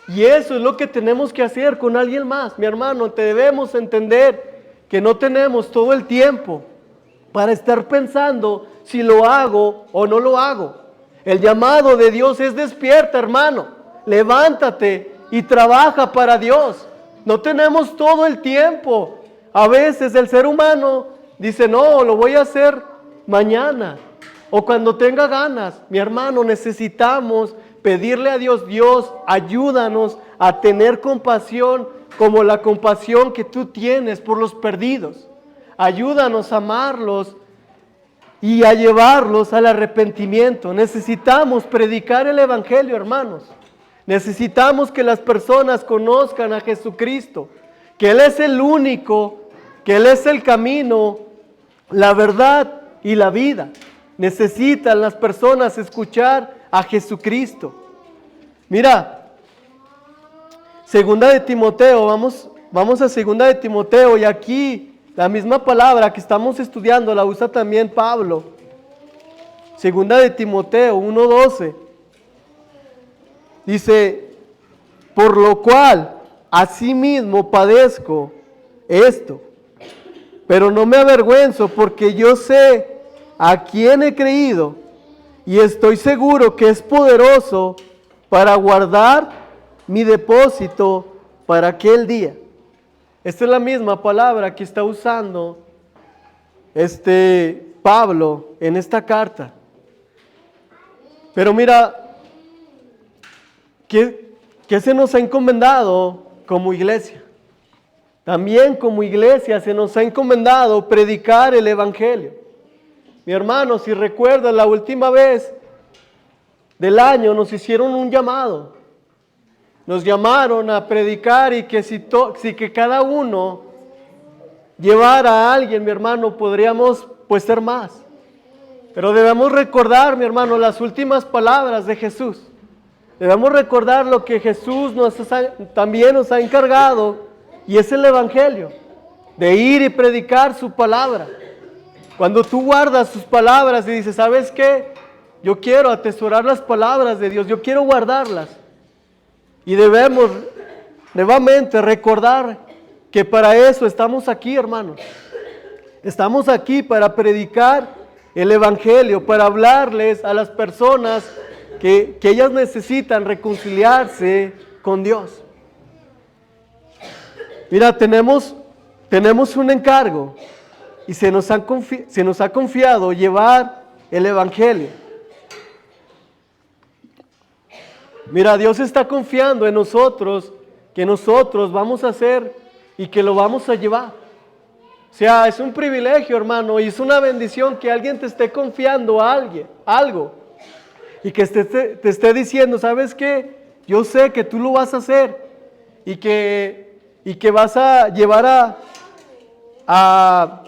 Y eso es lo que tenemos que hacer con alguien más. Mi hermano, te debemos entender que no tenemos todo el tiempo para estar pensando si lo hago o no lo hago. El llamado de Dios es despierta, hermano. Levántate y trabaja para Dios. No tenemos todo el tiempo. A veces el ser humano dice, no, lo voy a hacer mañana o cuando tenga ganas. Mi hermano, necesitamos pedirle a Dios, Dios, ayúdanos a tener compasión como la compasión que tú tienes por los perdidos. Ayúdanos a amarlos y a llevarlos al arrepentimiento. Necesitamos predicar el evangelio, hermanos. Necesitamos que las personas conozcan a Jesucristo, que Él es el único, que Él es el camino, la verdad y la vida. Necesitan las personas escuchar a Jesucristo. Mira, segunda de Timoteo, vamos a segunda de Timoteo, y aquí la misma palabra que estamos estudiando la usa también Pablo. Segunda de Timoteo 1:12. Dice, por lo cual asimismo padezco esto, pero no me avergüenzo, porque yo sé a quién he creído y estoy seguro que es poderoso para guardar mi depósito para aquel día. Esta es la misma palabra que está usando Pablo en esta carta. Pero mira, ¿qué se nos ha encomendado como iglesia? También como iglesia se nos ha encomendado predicar el evangelio. Mi hermano, si recuerdas, la última vez del año nos hicieron un llamado. Nos llamaron a predicar y que si que cada uno llevara a alguien, mi hermano, podríamos pues ser más. Pero debemos recordar, mi hermano, las últimas palabras de Jesús. Debemos recordar lo que Jesús también nos ha encargado, y es el Evangelio, de ir y predicar su palabra. Cuando tú guardas sus palabras y dices, ¿sabes qué? Yo quiero atesorar las palabras de Dios, yo quiero guardarlas. Y debemos nuevamente recordar que para eso estamos aquí, hermanos. Estamos aquí para predicar el Evangelio, para hablarles a las personas que ellas necesitan reconciliarse con Dios. Mira, tenemos un encargo y se nos ha confiado llevar el Evangelio. Mira, Dios está confiando en nosotros, que nosotros vamos a hacer y que lo vamos a llevar. O sea, es un privilegio, hermano, y es una bendición que alguien te esté confiando algo, y que te esté diciendo, ¿sabes qué? Yo sé que tú lo vas a hacer, y que vas a llevar a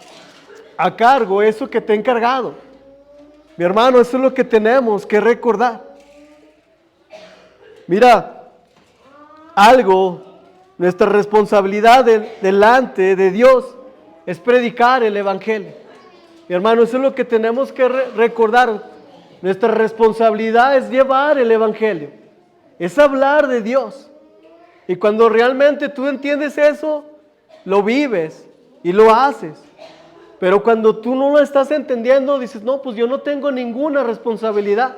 cargo eso que te he encargado. Mi hermano, eso es lo que tenemos que recordar. Mira, nuestra responsabilidad delante de Dios es predicar el Evangelio. Mi hermano, eso es lo que tenemos que recordar. Nuestra responsabilidad es llevar el Evangelio, es hablar de Dios. Y cuando realmente tú entiendes eso, lo vives y lo haces. Pero cuando tú no lo estás entendiendo, dices, no, pues yo no tengo ninguna responsabilidad.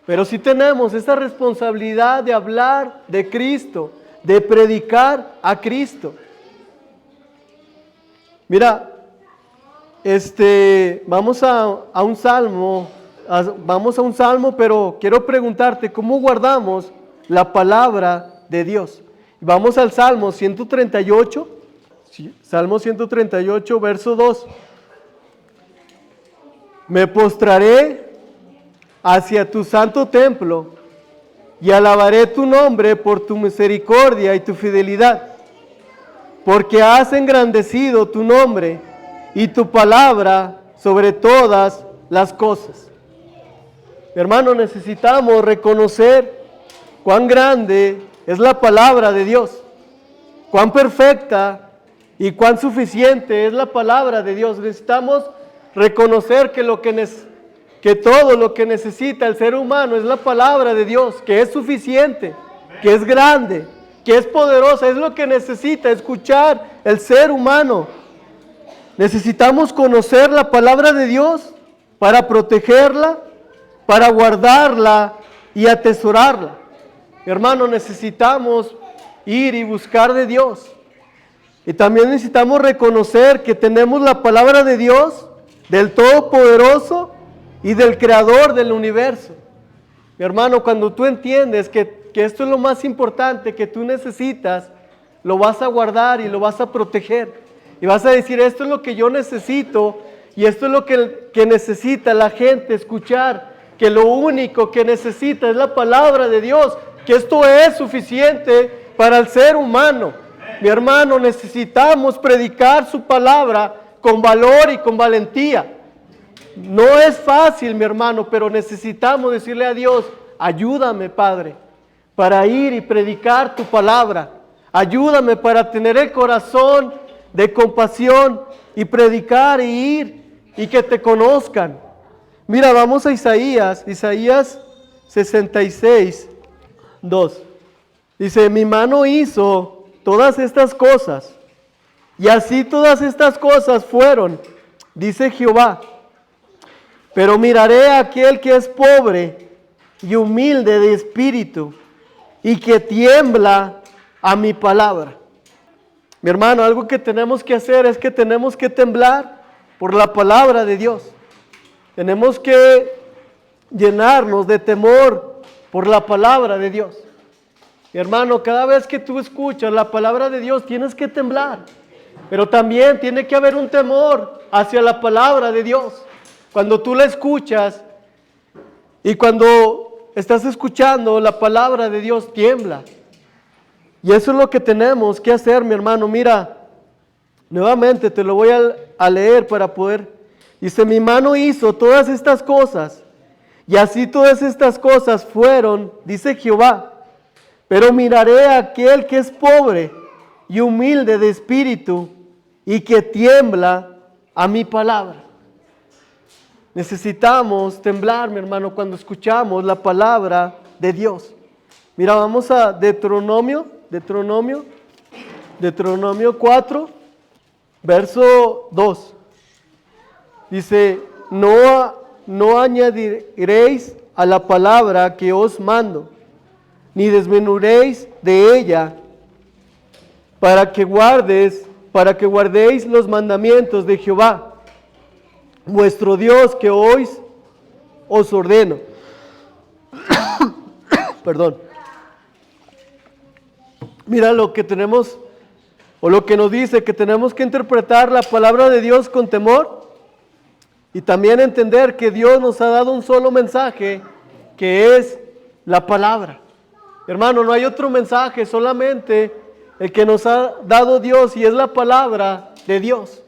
Pero sí tenemos esa responsabilidad de hablar de Cristo, de predicar a Cristo. Mira, vamos a un salmo, pero quiero preguntarte, ¿cómo guardamos la palabra de Dios? Vamos al Salmo 138, Salmo 138, verso 2. Me postraré hacia tu santo templo y alabaré tu nombre por tu misericordia y tu fidelidad, porque has engrandecido tu nombre y tu palabra sobre todas las cosas. Mi hermano, necesitamos reconocer cuán grande es la palabra de Dios, cuán perfecta y cuán suficiente es la palabra de Dios. Necesitamos reconocer que todo lo que necesita el ser humano es la palabra de Dios, que es suficiente, que es grande, que es poderosa, es lo que necesita escuchar el ser humano. Necesitamos conocer la palabra de Dios para protegerla, para guardarla y atesorarla. Hermano, necesitamos ir y buscar de Dios. Y también necesitamos reconocer que tenemos la palabra de Dios, del Todopoderoso y del Creador del universo. Mi hermano, cuando tú entiendes que esto es lo más importante que tú necesitas, lo vas a guardar y lo vas a proteger. Y vas a decir, esto es lo que yo necesito y esto es lo que necesita la gente escuchar, que lo único que necesita es la palabra de Dios, que esto es suficiente para el ser humano. Mi hermano, necesitamos predicar su palabra con valor y con valentía. No es fácil, mi hermano, pero necesitamos decirle a Dios, ayúdame, Padre, para ir y predicar tu palabra. Ayúdame para tener el corazón de compasión y predicar y ir y que te conozcan. Mira, vamos a Isaías 66, 2. Dice, mi mano hizo todas estas cosas, y así todas estas cosas fueron, dice Jehová. Pero miraré a aquel que es pobre y humilde de espíritu, y que tiembla a mi palabra. Mi hermano, algo que tenemos que hacer es que tenemos que temblar por la palabra de Dios. Tenemos que llenarnos de temor por la palabra de Dios. Mi hermano, cada vez que tú escuchas la palabra de Dios, tienes que temblar. Pero también tiene que haber un temor hacia la palabra de Dios. Cuando tú la escuchas y cuando estás escuchando la palabra de Dios, tiembla. Y eso es lo que tenemos que hacer, mi hermano. Mira, nuevamente te lo voy a leer para poder. Dice, mi mano hizo todas estas cosas, y así todas estas cosas fueron, dice Jehová. Pero miraré a aquel que es pobre y humilde de espíritu, y que tiembla a mi palabra. Necesitamos temblar, mi hermano, cuando escuchamos la palabra de Dios. Mira, vamos a Deuteronomio 4, verso 2. Dice, no añadiréis a la palabra que os mando, ni desmenuréis de ella, para que guardéis los mandamientos de Jehová, vuestro Dios, que hoy os ordeno. Perdón. Mira lo que tenemos, o lo que nos dice, que tenemos que interpretar la palabra de Dios con temor y también entender que Dios nos ha dado un solo mensaje, que es la palabra. Hermano, no hay otro mensaje, solamente el que nos ha dado Dios, y es la palabra de Dios.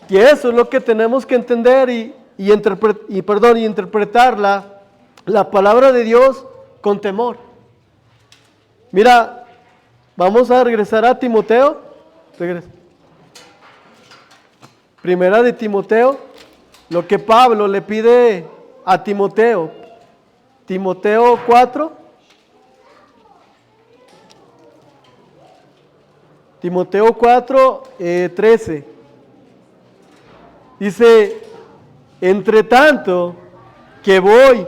Y eso es lo que tenemos que entender y interpretar la palabra de Dios con temor. Mira, vamos a regresar a Timoteo. Primera de Timoteo, lo que Pablo le pide a Timoteo. Timoteo 4. Timoteo 4, 13. Dice, entre tanto que voy,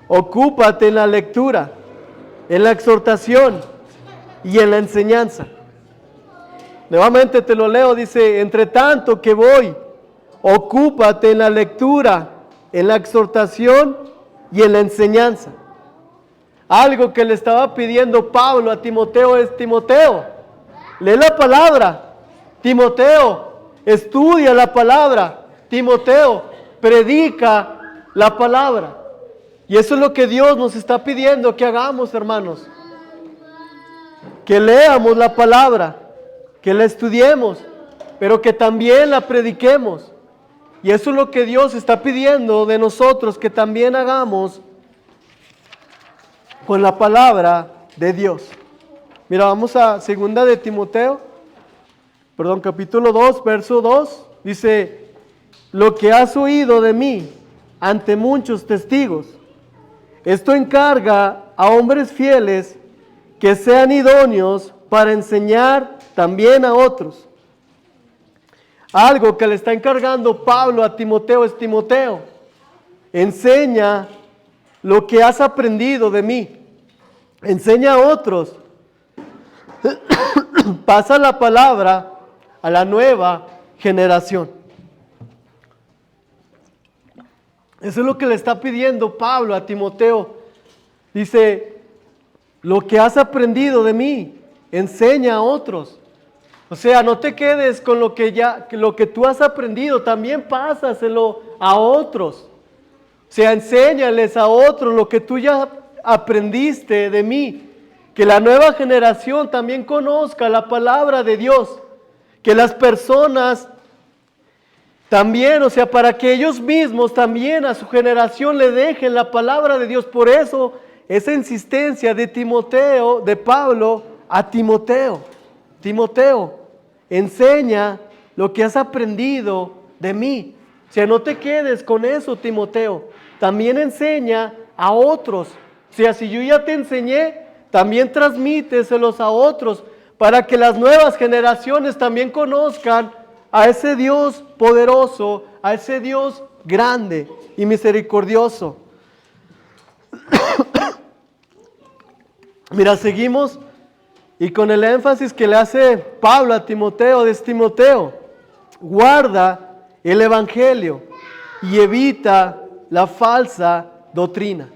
ocúpate en la lectura, en la exhortación y en la enseñanza. Nuevamente te lo leo, dice, entre tanto que voy, ocúpate en la lectura, en la exhortación y en la enseñanza. Algo que le estaba pidiendo Pablo a Timoteo es, Timoteo, lee la palabra. Timoteo, estudia la palabra. Timoteo, predica la palabra. Y eso es lo que Dios nos está pidiendo que hagamos, hermanos. Que leamos la palabra, que la estudiemos, pero que también la prediquemos. Y eso es lo que Dios está pidiendo de nosotros, que también hagamos con la palabra de Dios. Mira, vamos a 2 de Timoteo, capítulo 2, verso 2. Dice, lo que has oído de mí ante muchos testigos, esto encarga a hombres fieles que sean idóneos para enseñar también a otros. Algo que le está encargando Pablo a Timoteo es, Timoteo, enseña lo que has aprendido de mí. Enseña a otros. Pasa la palabra a la nueva generación. Eso es lo que le está pidiendo Pablo a Timoteo. Dice, lo que has aprendido de mí, enseña a otros. O sea, no te quedes con lo que tú has aprendido, también pásaselo a otros. O sea, enséñales a otros lo que tú ya aprendiste de mí. Que la nueva generación también conozca la palabra de Dios. Que las personas también, o sea, para que ellos mismos también a su generación le dejen la palabra de Dios. Por eso, esa insistencia de Timoteo, de Pablo a Timoteo. Timoteo, enseña lo que has aprendido de mí. O sea, no te quedes con eso, Timoteo. También enseña a otros. O sea, si yo ya te enseñé, también transmíteselos a otros para que las nuevas generaciones también conozcan a ese Dios poderoso, a ese Dios grande y misericordioso. Mira, seguimos y con el énfasis que le hace Pablo a Timoteo, es Timoteo, guarda el evangelio y evita la falsa doctrina.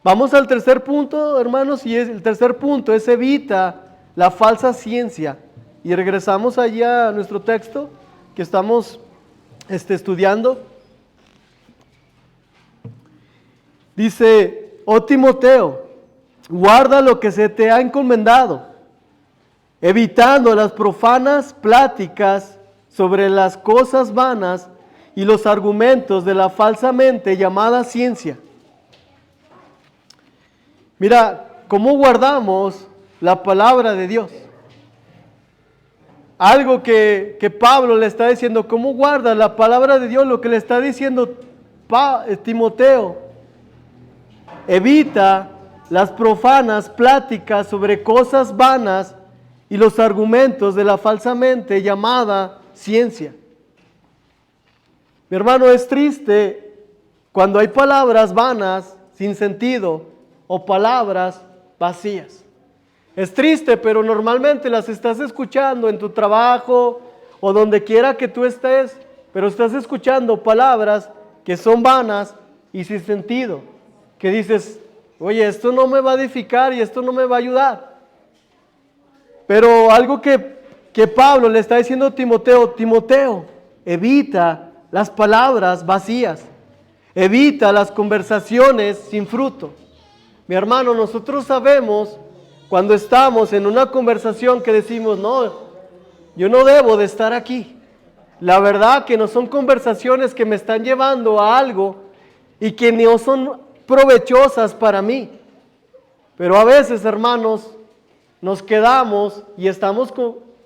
Vamos al tercer punto, hermanos, y el tercer punto es evita la falsa ciencia. Y regresamos allá a nuestro texto que estamos estudiando. Dice, oh Timoteo, guarda lo que se te ha encomendado, evitando las profanas pláticas sobre las cosas vanas y los argumentos de la falsamente llamada ciencia. Mira, ¿cómo guardamos la palabra de Dios? Algo que Pablo le está diciendo, ¿cómo guarda la palabra de Dios? Lo que le está diciendo Timoteo, evita las profanas pláticas sobre cosas vanas y los argumentos de la falsamente llamada ciencia. Mi hermano, es triste cuando hay palabras vanas, sin sentido, o palabras vacías. Es triste, pero normalmente las estás escuchando en tu trabajo o donde quiera que tú estés, pero estás escuchando palabras que son vanas y sin sentido, que dices, oye, esto no me va a edificar y esto no me va a ayudar. Pero algo que Pablo le está diciendo a Timoteo, Timoteo, evita las palabras vacías, evita las conversaciones sin fruto. Mi hermano, nosotros sabemos cuando estamos en una conversación que decimos, no, yo no debo de estar aquí. La verdad que no son conversaciones que me están llevando a algo y que no son provechosas para mí. Pero a veces, hermanos, nos quedamos y estamos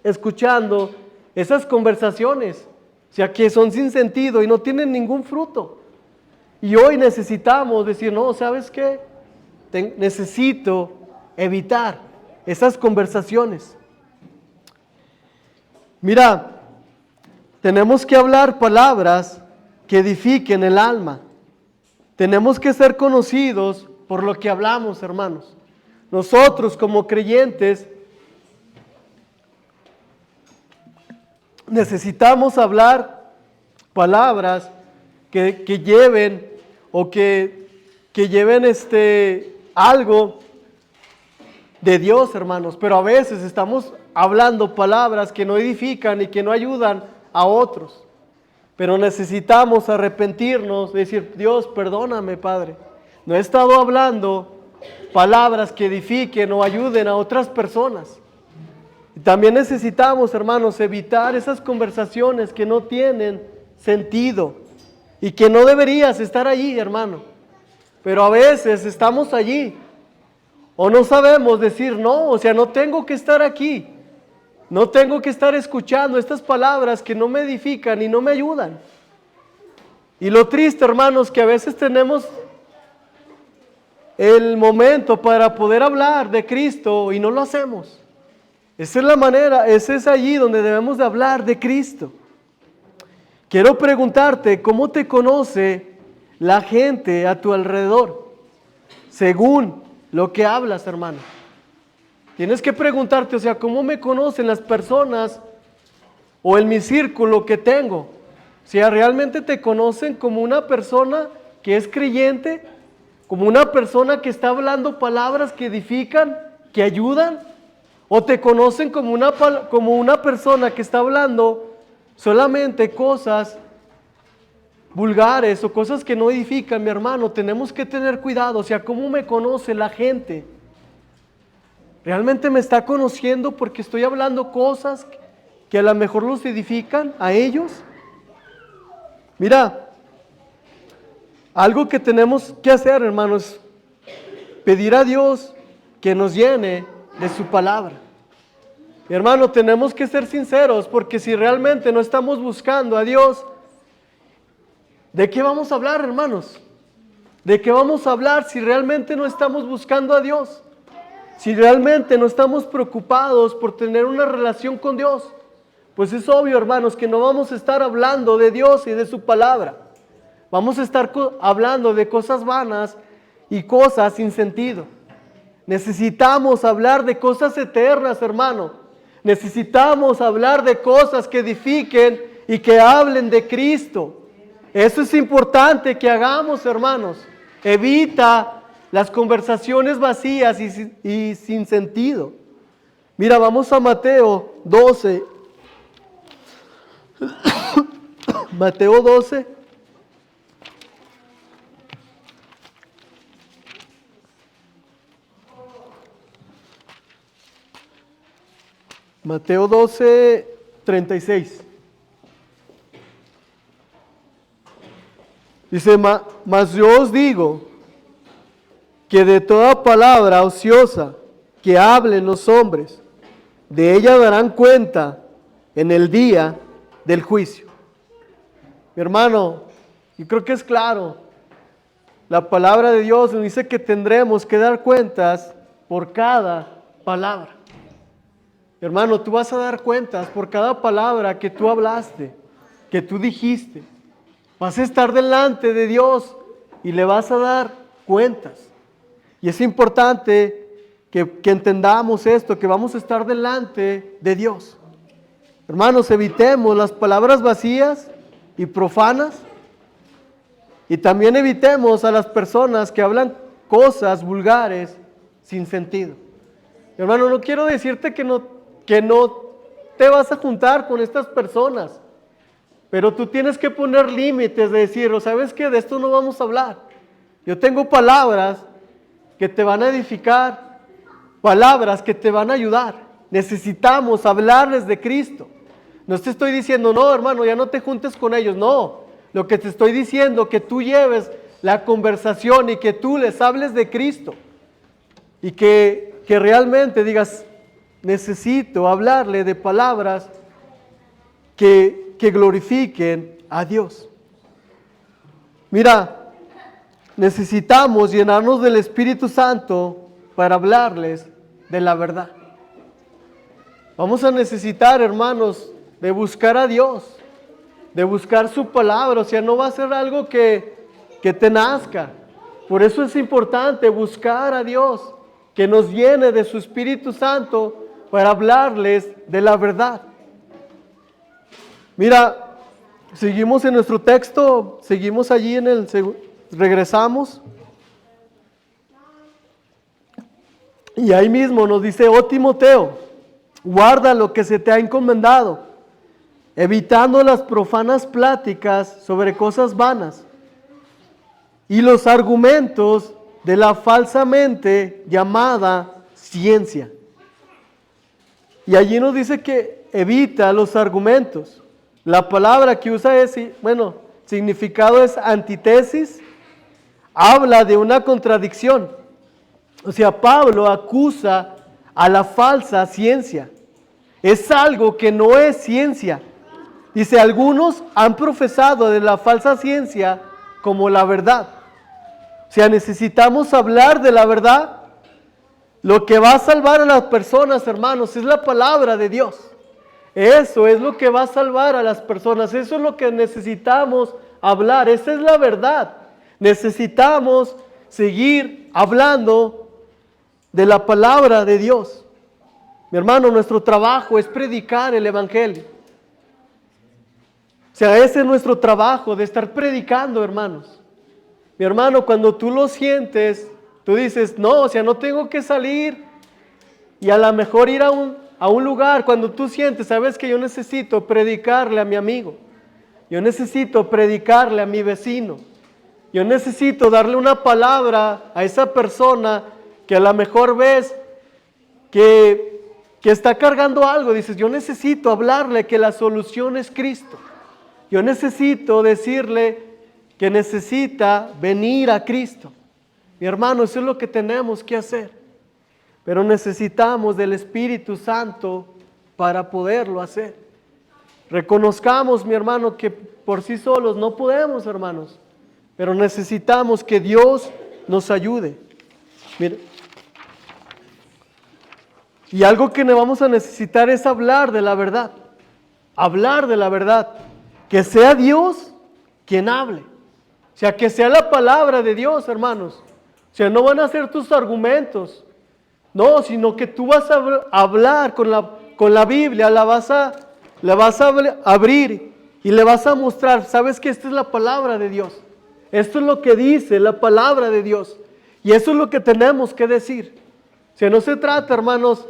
escuchando esas conversaciones, o sea, que son sin sentido y no tienen ningún fruto. Y hoy necesitamos decir, no, ¿sabes qué? Necesito evitar esas conversaciones. Mira, tenemos que hablar palabras que edifiquen el alma. Tenemos que ser conocidos por lo que hablamos, hermanos. Nosotros como creyentes necesitamos hablar palabras que lleven o que lleven algo de Dios, hermanos, pero a veces estamos hablando palabras que no edifican y que no ayudan a otros. Pero necesitamos arrepentirnos, decir, Dios, perdóname, Padre. No he estado hablando palabras que edifiquen o ayuden a otras personas. Y también necesitamos, hermanos, evitar esas conversaciones que no tienen sentido y que no deberías estar allí, hermano. Pero a veces estamos allí. O no sabemos decir no, o sea, no tengo que estar aquí. No tengo que estar escuchando estas palabras que no me edifican y no me ayudan. Y lo triste, hermanos, que a veces tenemos el momento para poder hablar de Cristo y no lo hacemos. Esa es la manera, ese es allí donde debemos de hablar de Cristo. Quiero preguntarte, ¿cómo te conoce la gente a tu alrededor? Según lo que hablas, hermano. Tienes que preguntarte, o sea, ¿cómo me conocen las personas o en mi círculo que tengo? O sea, ¿realmente te conocen como una persona que es creyente? ¿Como una persona que está hablando palabras que edifican, que ayudan? ¿O te conocen como una persona que está hablando solamente cosas vulgares o cosas que no edifican? Mi hermano, tenemos que tener cuidado. O sea, ¿cómo me conoce la gente? ¿Realmente me está conociendo porque estoy hablando cosas que a lo mejor los edifican a ellos? Mira, algo que tenemos que hacer, hermanos, pedir a Dios que nos llene de su palabra. Mi hermano, tenemos que ser sinceros, porque si realmente no estamos buscando a Dios, ¿de qué vamos a hablar, hermanos? ¿De qué vamos a hablar si realmente no estamos buscando a Dios? Si realmente no estamos preocupados por tener una relación con Dios, pues es obvio, hermanos, que no vamos a estar hablando de Dios y de su palabra. Vamos a estar hablando de cosas vanas y cosas sin sentido. Necesitamos hablar de cosas eternas, hermano. Necesitamos hablar de cosas que edifiquen y que hablen de Cristo. Eso es importante que hagamos, hermanos. Evita las conversaciones vacías y sin sentido. Mira, vamos a Mateo 12. Mateo 12. Mateo 12:36. Dice, mas yo os digo que de toda palabra ociosa que hablen los hombres, de ella darán cuenta en el día del juicio. Mi hermano, yo creo que es claro. La palabra de Dios nos dice que tendremos que dar cuentas por cada palabra. Mi hermano, tú vas a dar cuentas por cada palabra que tú hablaste, que tú dijiste. Vas a estar delante de Dios y le vas a dar cuentas. Y es importante que entendamos esto, que vamos a estar delante de Dios. Hermanos, evitemos las palabras vacías y profanas. Y también evitemos a las personas que hablan cosas vulgares sin sentido. Hermano, no quiero decirte que no te vas a juntar con estas personas, pero tú tienes que poner límites de decir, ¿sabes qué? De esto no vamos a hablar. Yo tengo palabras que te van a edificar, palabras que te van a ayudar. Necesitamos hablarles de Cristo. No te estoy diciendo, no, hermano, ya no te juntes con ellos, no. Lo que te estoy diciendo, que tú lleves la conversación y que tú les hables de Cristo. Y que realmente digas, necesito hablarle de palabras que glorifiquen a Dios. Mira, necesitamos llenarnos del Espíritu Santo para hablarles de la verdad. Vamos a necesitar, hermanos, de buscar a Dios, de buscar su palabra. O sea, no va a ser algo que te nazca. Por eso es importante buscar a Dios, que nos llene de su Espíritu Santo para hablarles de la verdad. Mira, seguimos en nuestro texto, seguimos allí regresamos. Y ahí mismo nos dice, oh Timoteo, guarda lo que se te ha encomendado, evitando las profanas pláticas sobre cosas vanas y los argumentos de la falsamente llamada ciencia. Y allí nos dice que evita los argumentos. La palabra que usa es, significado es antítesis, habla de una contradicción. O sea, Pablo acusa a la falsa ciencia. Es algo que no es ciencia. Dice, algunos han profesado de la falsa ciencia como la verdad. O sea, necesitamos hablar de la verdad. Lo que va a salvar a las personas, hermanos, es la palabra de Dios. Eso es lo que va a salvar a las personas. Eso es lo que necesitamos hablar. Esa es la verdad. Necesitamos seguir hablando de la palabra de Dios. Mi hermano, nuestro trabajo es predicar el Evangelio. O sea, ese es nuestro trabajo, de estar predicando, hermanos. Mi hermano, cuando tú lo sientes, tú dices, no, o sea, no tengo que salir y a lo mejor ir a un lugar. Cuando tú sientes, sabes que yo necesito predicarle a mi amigo, yo necesito predicarle a mi vecino, yo necesito darle una palabra a esa persona que a lo mejor ves que está cargando algo. Dices, yo necesito hablarle que la solución es Cristo. Yo necesito decirle que necesita venir a Cristo. Mi hermano, eso es lo que tenemos que hacer. Pero necesitamos del Espíritu Santo para poderlo hacer. Reconozcamos, mi hermano, que por sí solos no podemos, hermanos. Pero necesitamos que Dios nos ayude. Mire. Y algo que vamos a necesitar es hablar de la verdad. Hablar de la verdad. Que sea Dios quien hable. O sea, que sea la palabra de Dios, hermanos. O sea, no van a ser tus argumentos. No, sino que tú vas a hablar con la Biblia, la vas a abrir y le vas a mostrar. Sabes que esta es la palabra de Dios. Esto es lo que dice la palabra de Dios. Y eso es lo que tenemos que decir. O sea, no se trata, hermanos,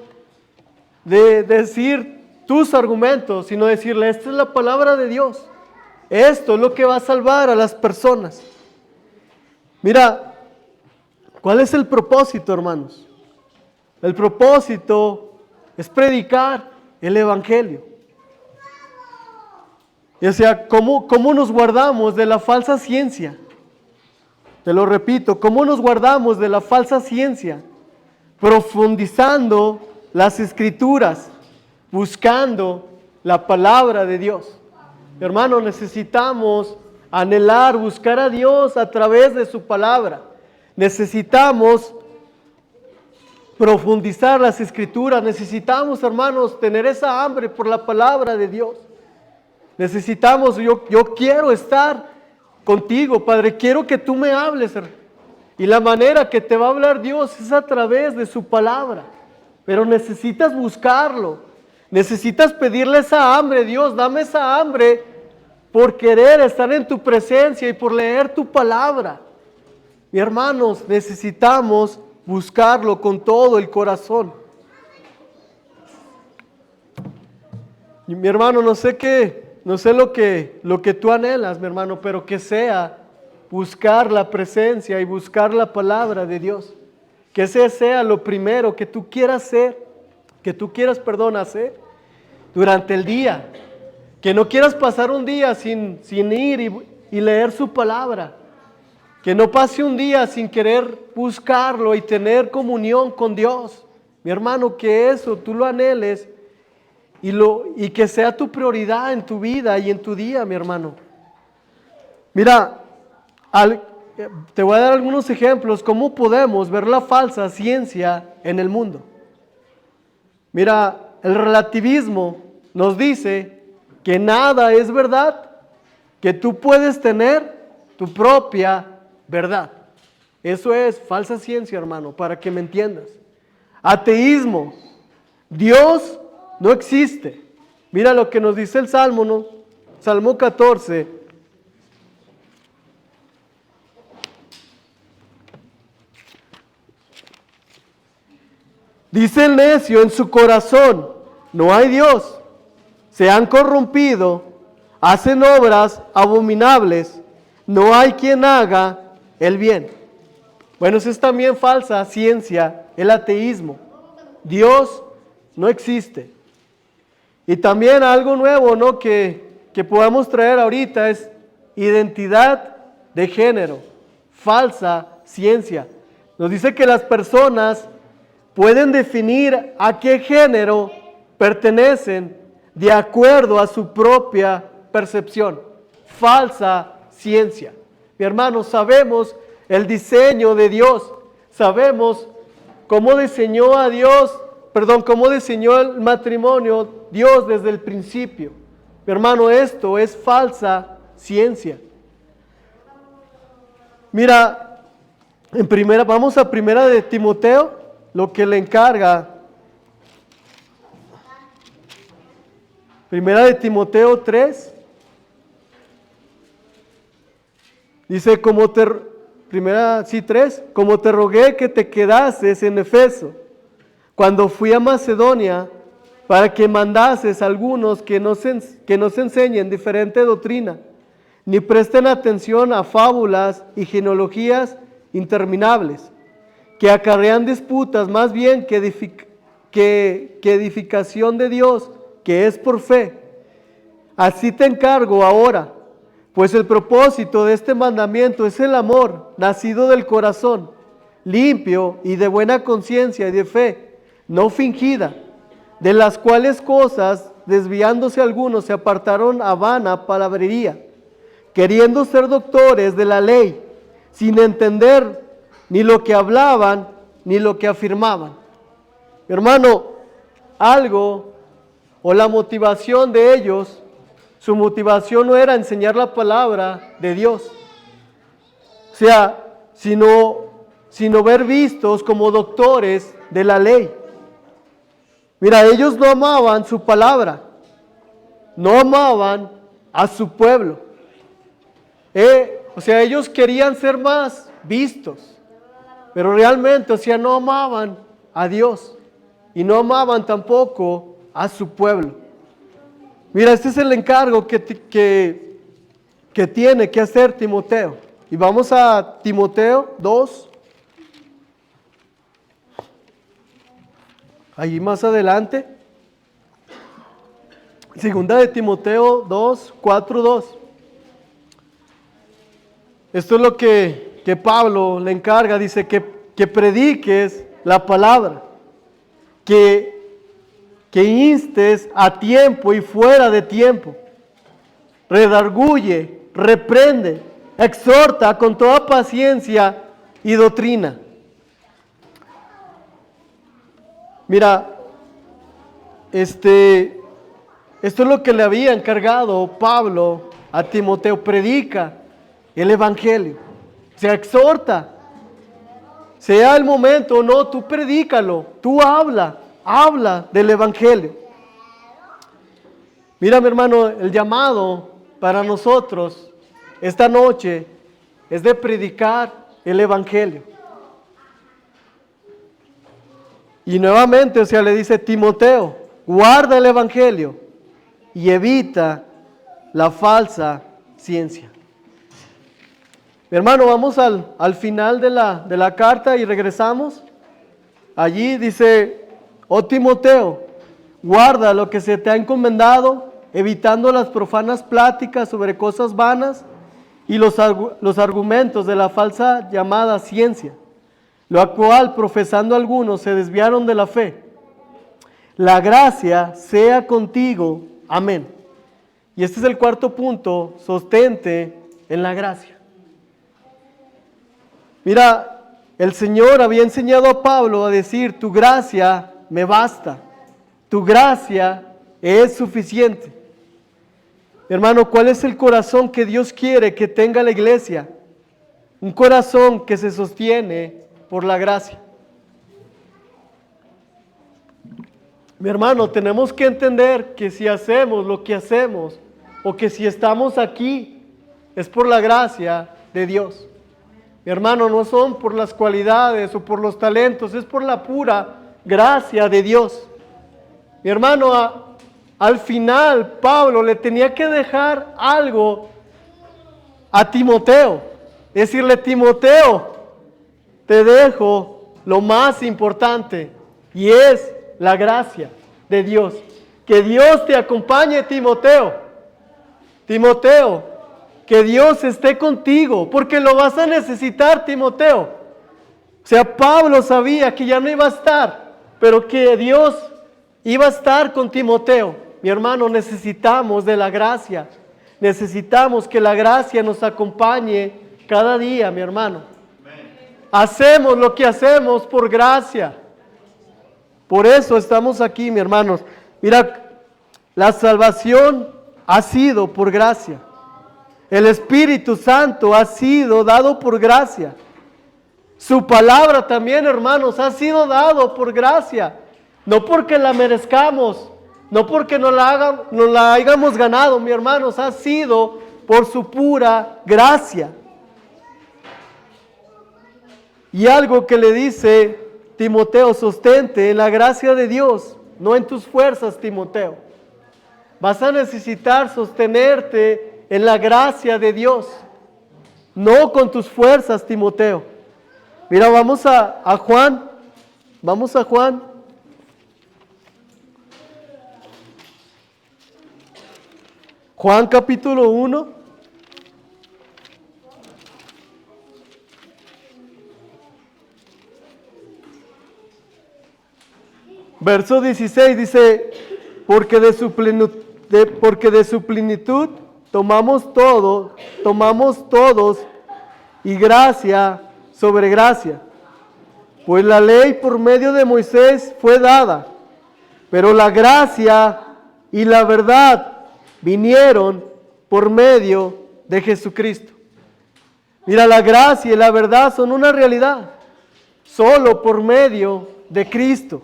de decir tus argumentos, sino decirle, esta es la palabra de Dios. Esto es lo que va a salvar a las personas. Mira, ¿cuál es el propósito, hermanos? El propósito es predicar el Evangelio. Y o sea, ¿cómo nos guardamos de la falsa ciencia? Te lo repito, ¿cómo nos guardamos de la falsa ciencia? Profundizando las Escrituras, buscando la palabra de Dios. Hermano, necesitamos anhelar, buscar a Dios a través de su palabra. Necesitamos profundizar las Escrituras. Necesitamos, hermanos, tener esa hambre por la palabra de Dios. Necesitamos, yo quiero estar contigo, Padre, quiero que tú me hables. Y la manera que te va a hablar Dios es a través de su palabra. Pero necesitas buscarlo. Necesitas pedirle esa hambre. Dios, dame esa hambre por querer estar en tu presencia y por leer tu palabra. Mi hermanos, necesitamos buscarlo con todo el corazón. Y mi hermano, no sé lo que tú anhelas, mi hermano, pero que sea buscar la presencia y buscar la palabra de Dios. Que ese sea lo primero que tú quieras hacer, hacer durante el día. Que no quieras pasar un día sin ir y leer su palabra. Que no pase un día sin querer buscarlo y tener comunión con Dios. Mi hermano, que eso tú lo anheles y que sea tu prioridad en tu vida y en tu día, mi hermano. Mira, te voy a dar algunos ejemplos cómo podemos ver la falsa ciencia en el mundo. Mira, el relativismo nos dice que nada es verdad, que tú puedes tener tu propia verdad. Eso es falsa ciencia, hermano, para que me entiendas. Ateísmo. Dios no existe. Mira lo que nos dice el Salmo, ¿no? Salmo 14. Dice el necio en su corazón, no hay Dios. Se han corrompido, hacen obras abominables, no hay quien haga el bien. Bueno, eso es también falsa ciencia, el ateísmo. Dios no existe. Y también algo nuevo, ¿no? que podamos traer ahorita es identidad de género, falsa ciencia. Nos dice que las personas pueden definir a qué género pertenecen de acuerdo a su propia percepción. Falsa ciencia. Mi hermano, sabemos el diseño de Dios. Sabemos cómo diseñó cómo diseñó el matrimonio Dios desde el principio. Mi hermano, esto es falsa ciencia. Mira, vamos a primera de Timoteo, lo que le encarga. Primera de Timoteo 3. Dice, como te rogué que te quedases en Efeso, cuando fui a Macedonia, para que mandases a algunos que nos enseñen diferente doctrina, ni presten atención a fábulas y genealogías interminables, que acarrean disputas más bien que edificación de Dios, que es por fe. Así te encargo ahora, pues el propósito de este mandamiento es el amor, nacido del corazón, limpio y de buena conciencia y de fe, no fingida, de las cuales cosas, desviándose algunos, se apartaron a vana palabrería, queriendo ser doctores de la ley, sin entender ni lo que hablaban ni lo que afirmaban. Hermano, la motivación de ellos, su motivación no era enseñar la palabra de Dios, o sea, sino ver vistos como doctores de la ley. Mira, ellos no amaban su palabra, no amaban a su pueblo. Ellos querían ser más vistos, pero realmente, no amaban a Dios y no amaban tampoco a su pueblo. Mira, este es el encargo que tiene que hacer Timoteo. Y vamos a Timoteo 2. Allí más adelante. Segunda de Timoteo 2, 4, 2. Esto es lo que Pablo le encarga. Dice que prediques la palabra, que instes a tiempo y fuera de tiempo, redarguye, reprende, exhorta con toda paciencia y doctrina. Mira, esto es lo que le había encargado Pablo a Timoteo: predica el evangelio, se exhorta, sea el momento o no, tú predícalo, tú habla del evangelio. Mira, mi hermano, el llamado para nosotros esta noche es de predicar el evangelio. Y nuevamente, le dice: Timoteo, guarda el evangelio y evita la falsa ciencia. Mi hermano, vamos al final de la carta y regresamos. Allí dice: oh Timoteo, guarda lo que se te ha encomendado, evitando las profanas pláticas sobre cosas vanas y los argumentos de la falsa llamada ciencia, lo cual profesando algunos se desviaron de la fe. La gracia sea contigo. Amén. Y este es el cuarto punto: sostente en la gracia. Mira, el Señor había enseñado a Pablo a decir: tu gracia me basta, tu gracia es suficiente. Hermano, ¿cuál es el corazón que Dios quiere que tenga la iglesia? Un corazón que se sostiene por la gracia. Mi hermano, tenemos que entender que si hacemos lo que hacemos, o que si estamos aquí, es por la gracia de Dios. Mi hermano, no son por las cualidades o por los talentos, es por la pura gracia de Dios. Mi hermano, al final Pablo le tenía que dejar algo a Timoteo. Decirle: Timoteo, te dejo lo más importante, y es la gracia de Dios. Que Dios te acompañe, Timoteo. Timoteo, que Dios esté contigo, porque lo vas a necesitar, Timoteo. Pablo sabía que ya no iba a estar, pero que Dios iba a estar con Timoteo. Mi hermano, necesitamos de la gracia. Necesitamos que la gracia nos acompañe cada día, mi hermano. Hacemos lo que hacemos por gracia. Por eso estamos aquí, mi hermanos. Mira, la salvación ha sido por gracia. El Espíritu Santo ha sido dado por gracia. Su palabra también, hermanos, ha sido dado por gracia. No porque la merezcamos, no porque no la hayamos ganado, mi hermanos, ha sido por su pura gracia. Y algo que le dice Timoteo: sostente en la gracia de Dios, no en tus fuerzas, Timoteo. Vas a necesitar sostenerte en la gracia de Dios, no con tus fuerzas, Timoteo. Mira, vamos a Juan. Vamos a Juan. Juan capítulo 1. Verso 16 dice: porque de su plenitud tomamos todos, y gracia sobre gracia. Pues la ley por medio de Moisés fue dada, pero la gracia y la verdad vinieron por medio de Jesucristo. Mira, la gracia y la verdad son una realidad solo por medio de Cristo.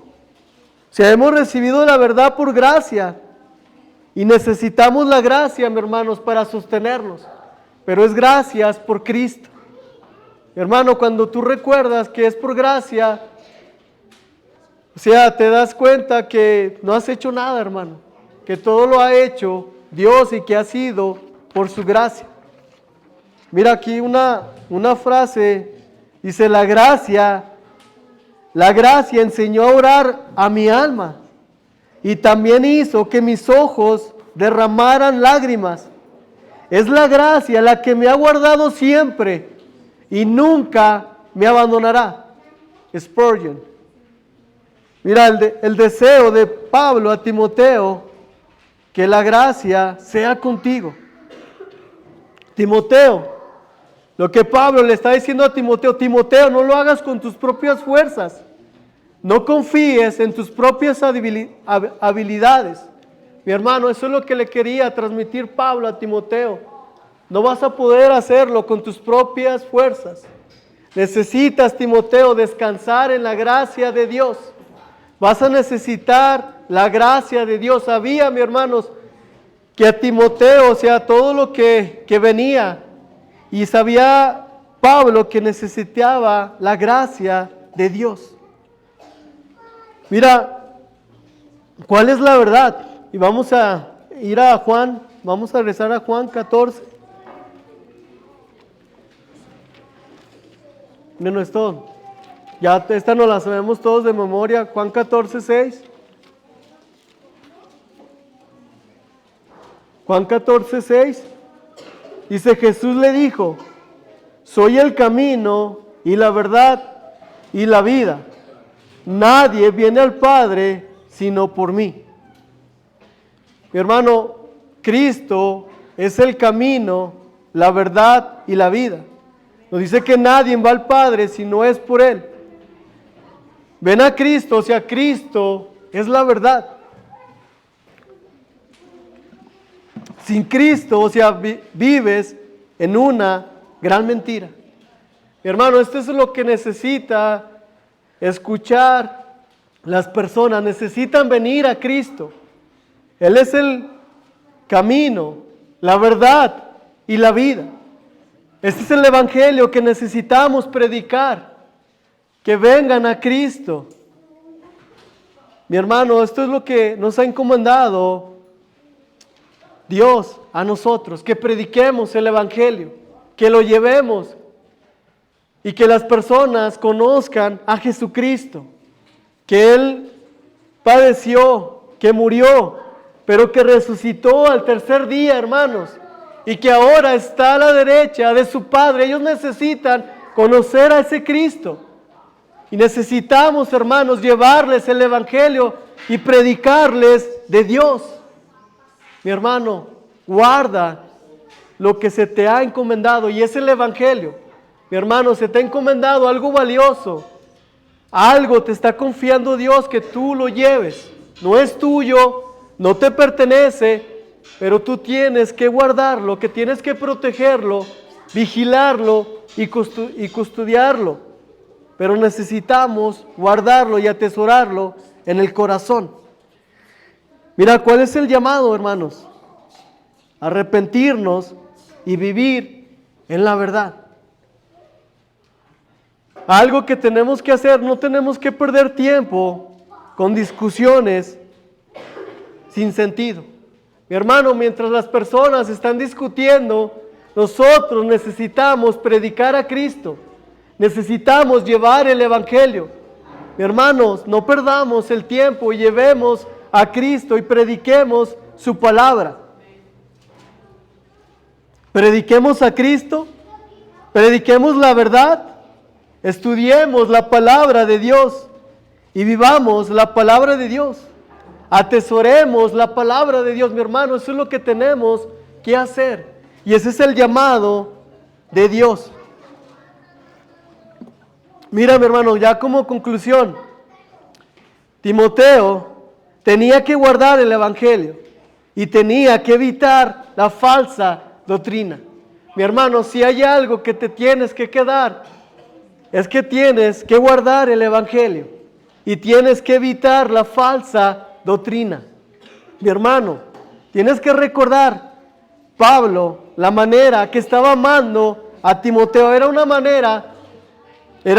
Hemos recibido la verdad por gracia y necesitamos la gracia, mis hermanos, para sostenernos, pero es gracias por Cristo. Mi hermano, cuando tú recuerdas que es por gracia, te das cuenta que no has hecho nada, hermano, que todo lo ha hecho Dios y que ha sido por su gracia. Mira aquí una frase, dice: la gracia enseñó a orar a mi alma, y también hizo que mis ojos derramaran lágrimas. Es la gracia la que me ha guardado siempre y nunca me abandonará. Spurgeon. Mira, el deseo de Pablo a Timoteo, que la gracia sea contigo. Timoteo, lo que Pablo le está diciendo a Timoteo, Timoteo, no lo hagas con tus propias fuerzas. No confíes en tus propias habilidades. Mi hermano, eso es lo que le quería transmitir Pablo a Timoteo. No vas a poder hacerlo con tus propias fuerzas. Necesitas, Timoteo, descansar en la gracia de Dios. Vas a necesitar la gracia de Dios. Sabía, mis hermanos, que a Timoteo, o sea, todo lo que venía, y sabía Pablo que necesitaba la gracia de Dios. Mira, ¿cuál es la verdad? Y vamos a ir a Juan, vamos a regresar a Juan 14. No es todo. Ya esta nos la sabemos todos de memoria. Juan 14, 6. Juan 14, 6. Dice, Jesús le dijo, soy el camino y la verdad y la vida. Nadie viene al Padre sino por mí. Mi hermano, Cristo es el camino, la verdad y la vida. Nos dice que nadie va al Padre si no es por Él. Ven a Cristo, o sea, Cristo es la verdad. Sin Cristo, o sea, vives en una gran mentira. Mi hermano, esto es lo que necesita escuchar las personas. Necesitan venir a Cristo. Él es el camino, la verdad y la vida. Este es el evangelio que necesitamos predicar. Que vengan a Cristo. Mi hermano, esto es lo que nos ha encomendado Dios a nosotros, que prediquemos el evangelio, que lo llevemos y que las personas conozcan a Jesucristo, que Él padeció, que murió, pero que resucitó al tercer día, hermanos, y que ahora está a la derecha de su Padre. Ellos necesitan conocer a ese Cristo. Y necesitamos, hermanos, llevarles el evangelio y predicarles de Dios. Mi hermano, guarda lo que se te ha encomendado y es el evangelio. Mi hermano, se te ha encomendado algo valioso. Algo te está confiando Dios que tú lo lleves. No es tuyo, no te pertenece, pero tú tienes que guardarlo, que tienes que protegerlo, vigilarlo y custodiarlo. Pero necesitamos guardarlo y atesorarlo en el corazón. Mira, ¿cuál es el llamado, hermanos? Arrepentirnos y vivir en la verdad. Algo que tenemos que hacer, no tenemos que perder tiempo con discusiones sin sentido. Mi hermano, mientras las personas están discutiendo, nosotros necesitamos predicar a Cristo. Necesitamos llevar el evangelio. Mi hermanos, no perdamos el tiempo y llevemos a Cristo y prediquemos su palabra. Prediquemos a Cristo, prediquemos la verdad, estudiemos la palabra de Dios y vivamos la palabra de Dios. Atesoremos la palabra de Dios, mi hermano, eso es lo que tenemos que hacer. Y ese es el llamado de Dios. Mira, mi hermano, ya como conclusión, Timoteo tenía que guardar el evangelio y tenía que evitar la falsa doctrina. Mi hermano, si hay algo que te tienes que quedar, es que tienes que guardar el evangelio y tienes que evitar la falsa doctrina. Mi hermano, tienes que recordar, Pablo, la manera que estaba amando a Timoteo, era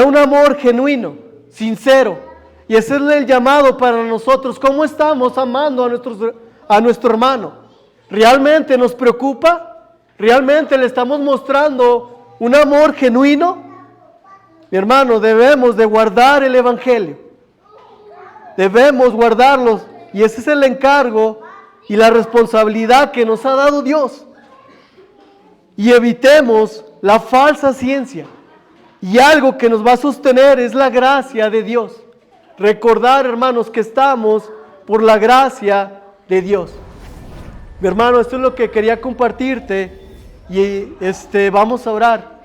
un amor genuino, sincero. Y ese es el llamado para nosotros. ¿Cómo estamos amando a nuestro hermano? ¿Realmente nos preocupa? ¿Realmente le estamos mostrando un amor genuino? Mi hermano, debemos de guardar el evangelio. Debemos guardarlos. Y ese es el encargo y la responsabilidad que nos ha dado Dios. Y evitemos la falsa ciencia. Y algo que nos va a sostener es la gracia de Dios. Recordar, hermanos, que estamos por la gracia de Dios. Mi hermano, esto es lo que quería compartirte y vamos a orar.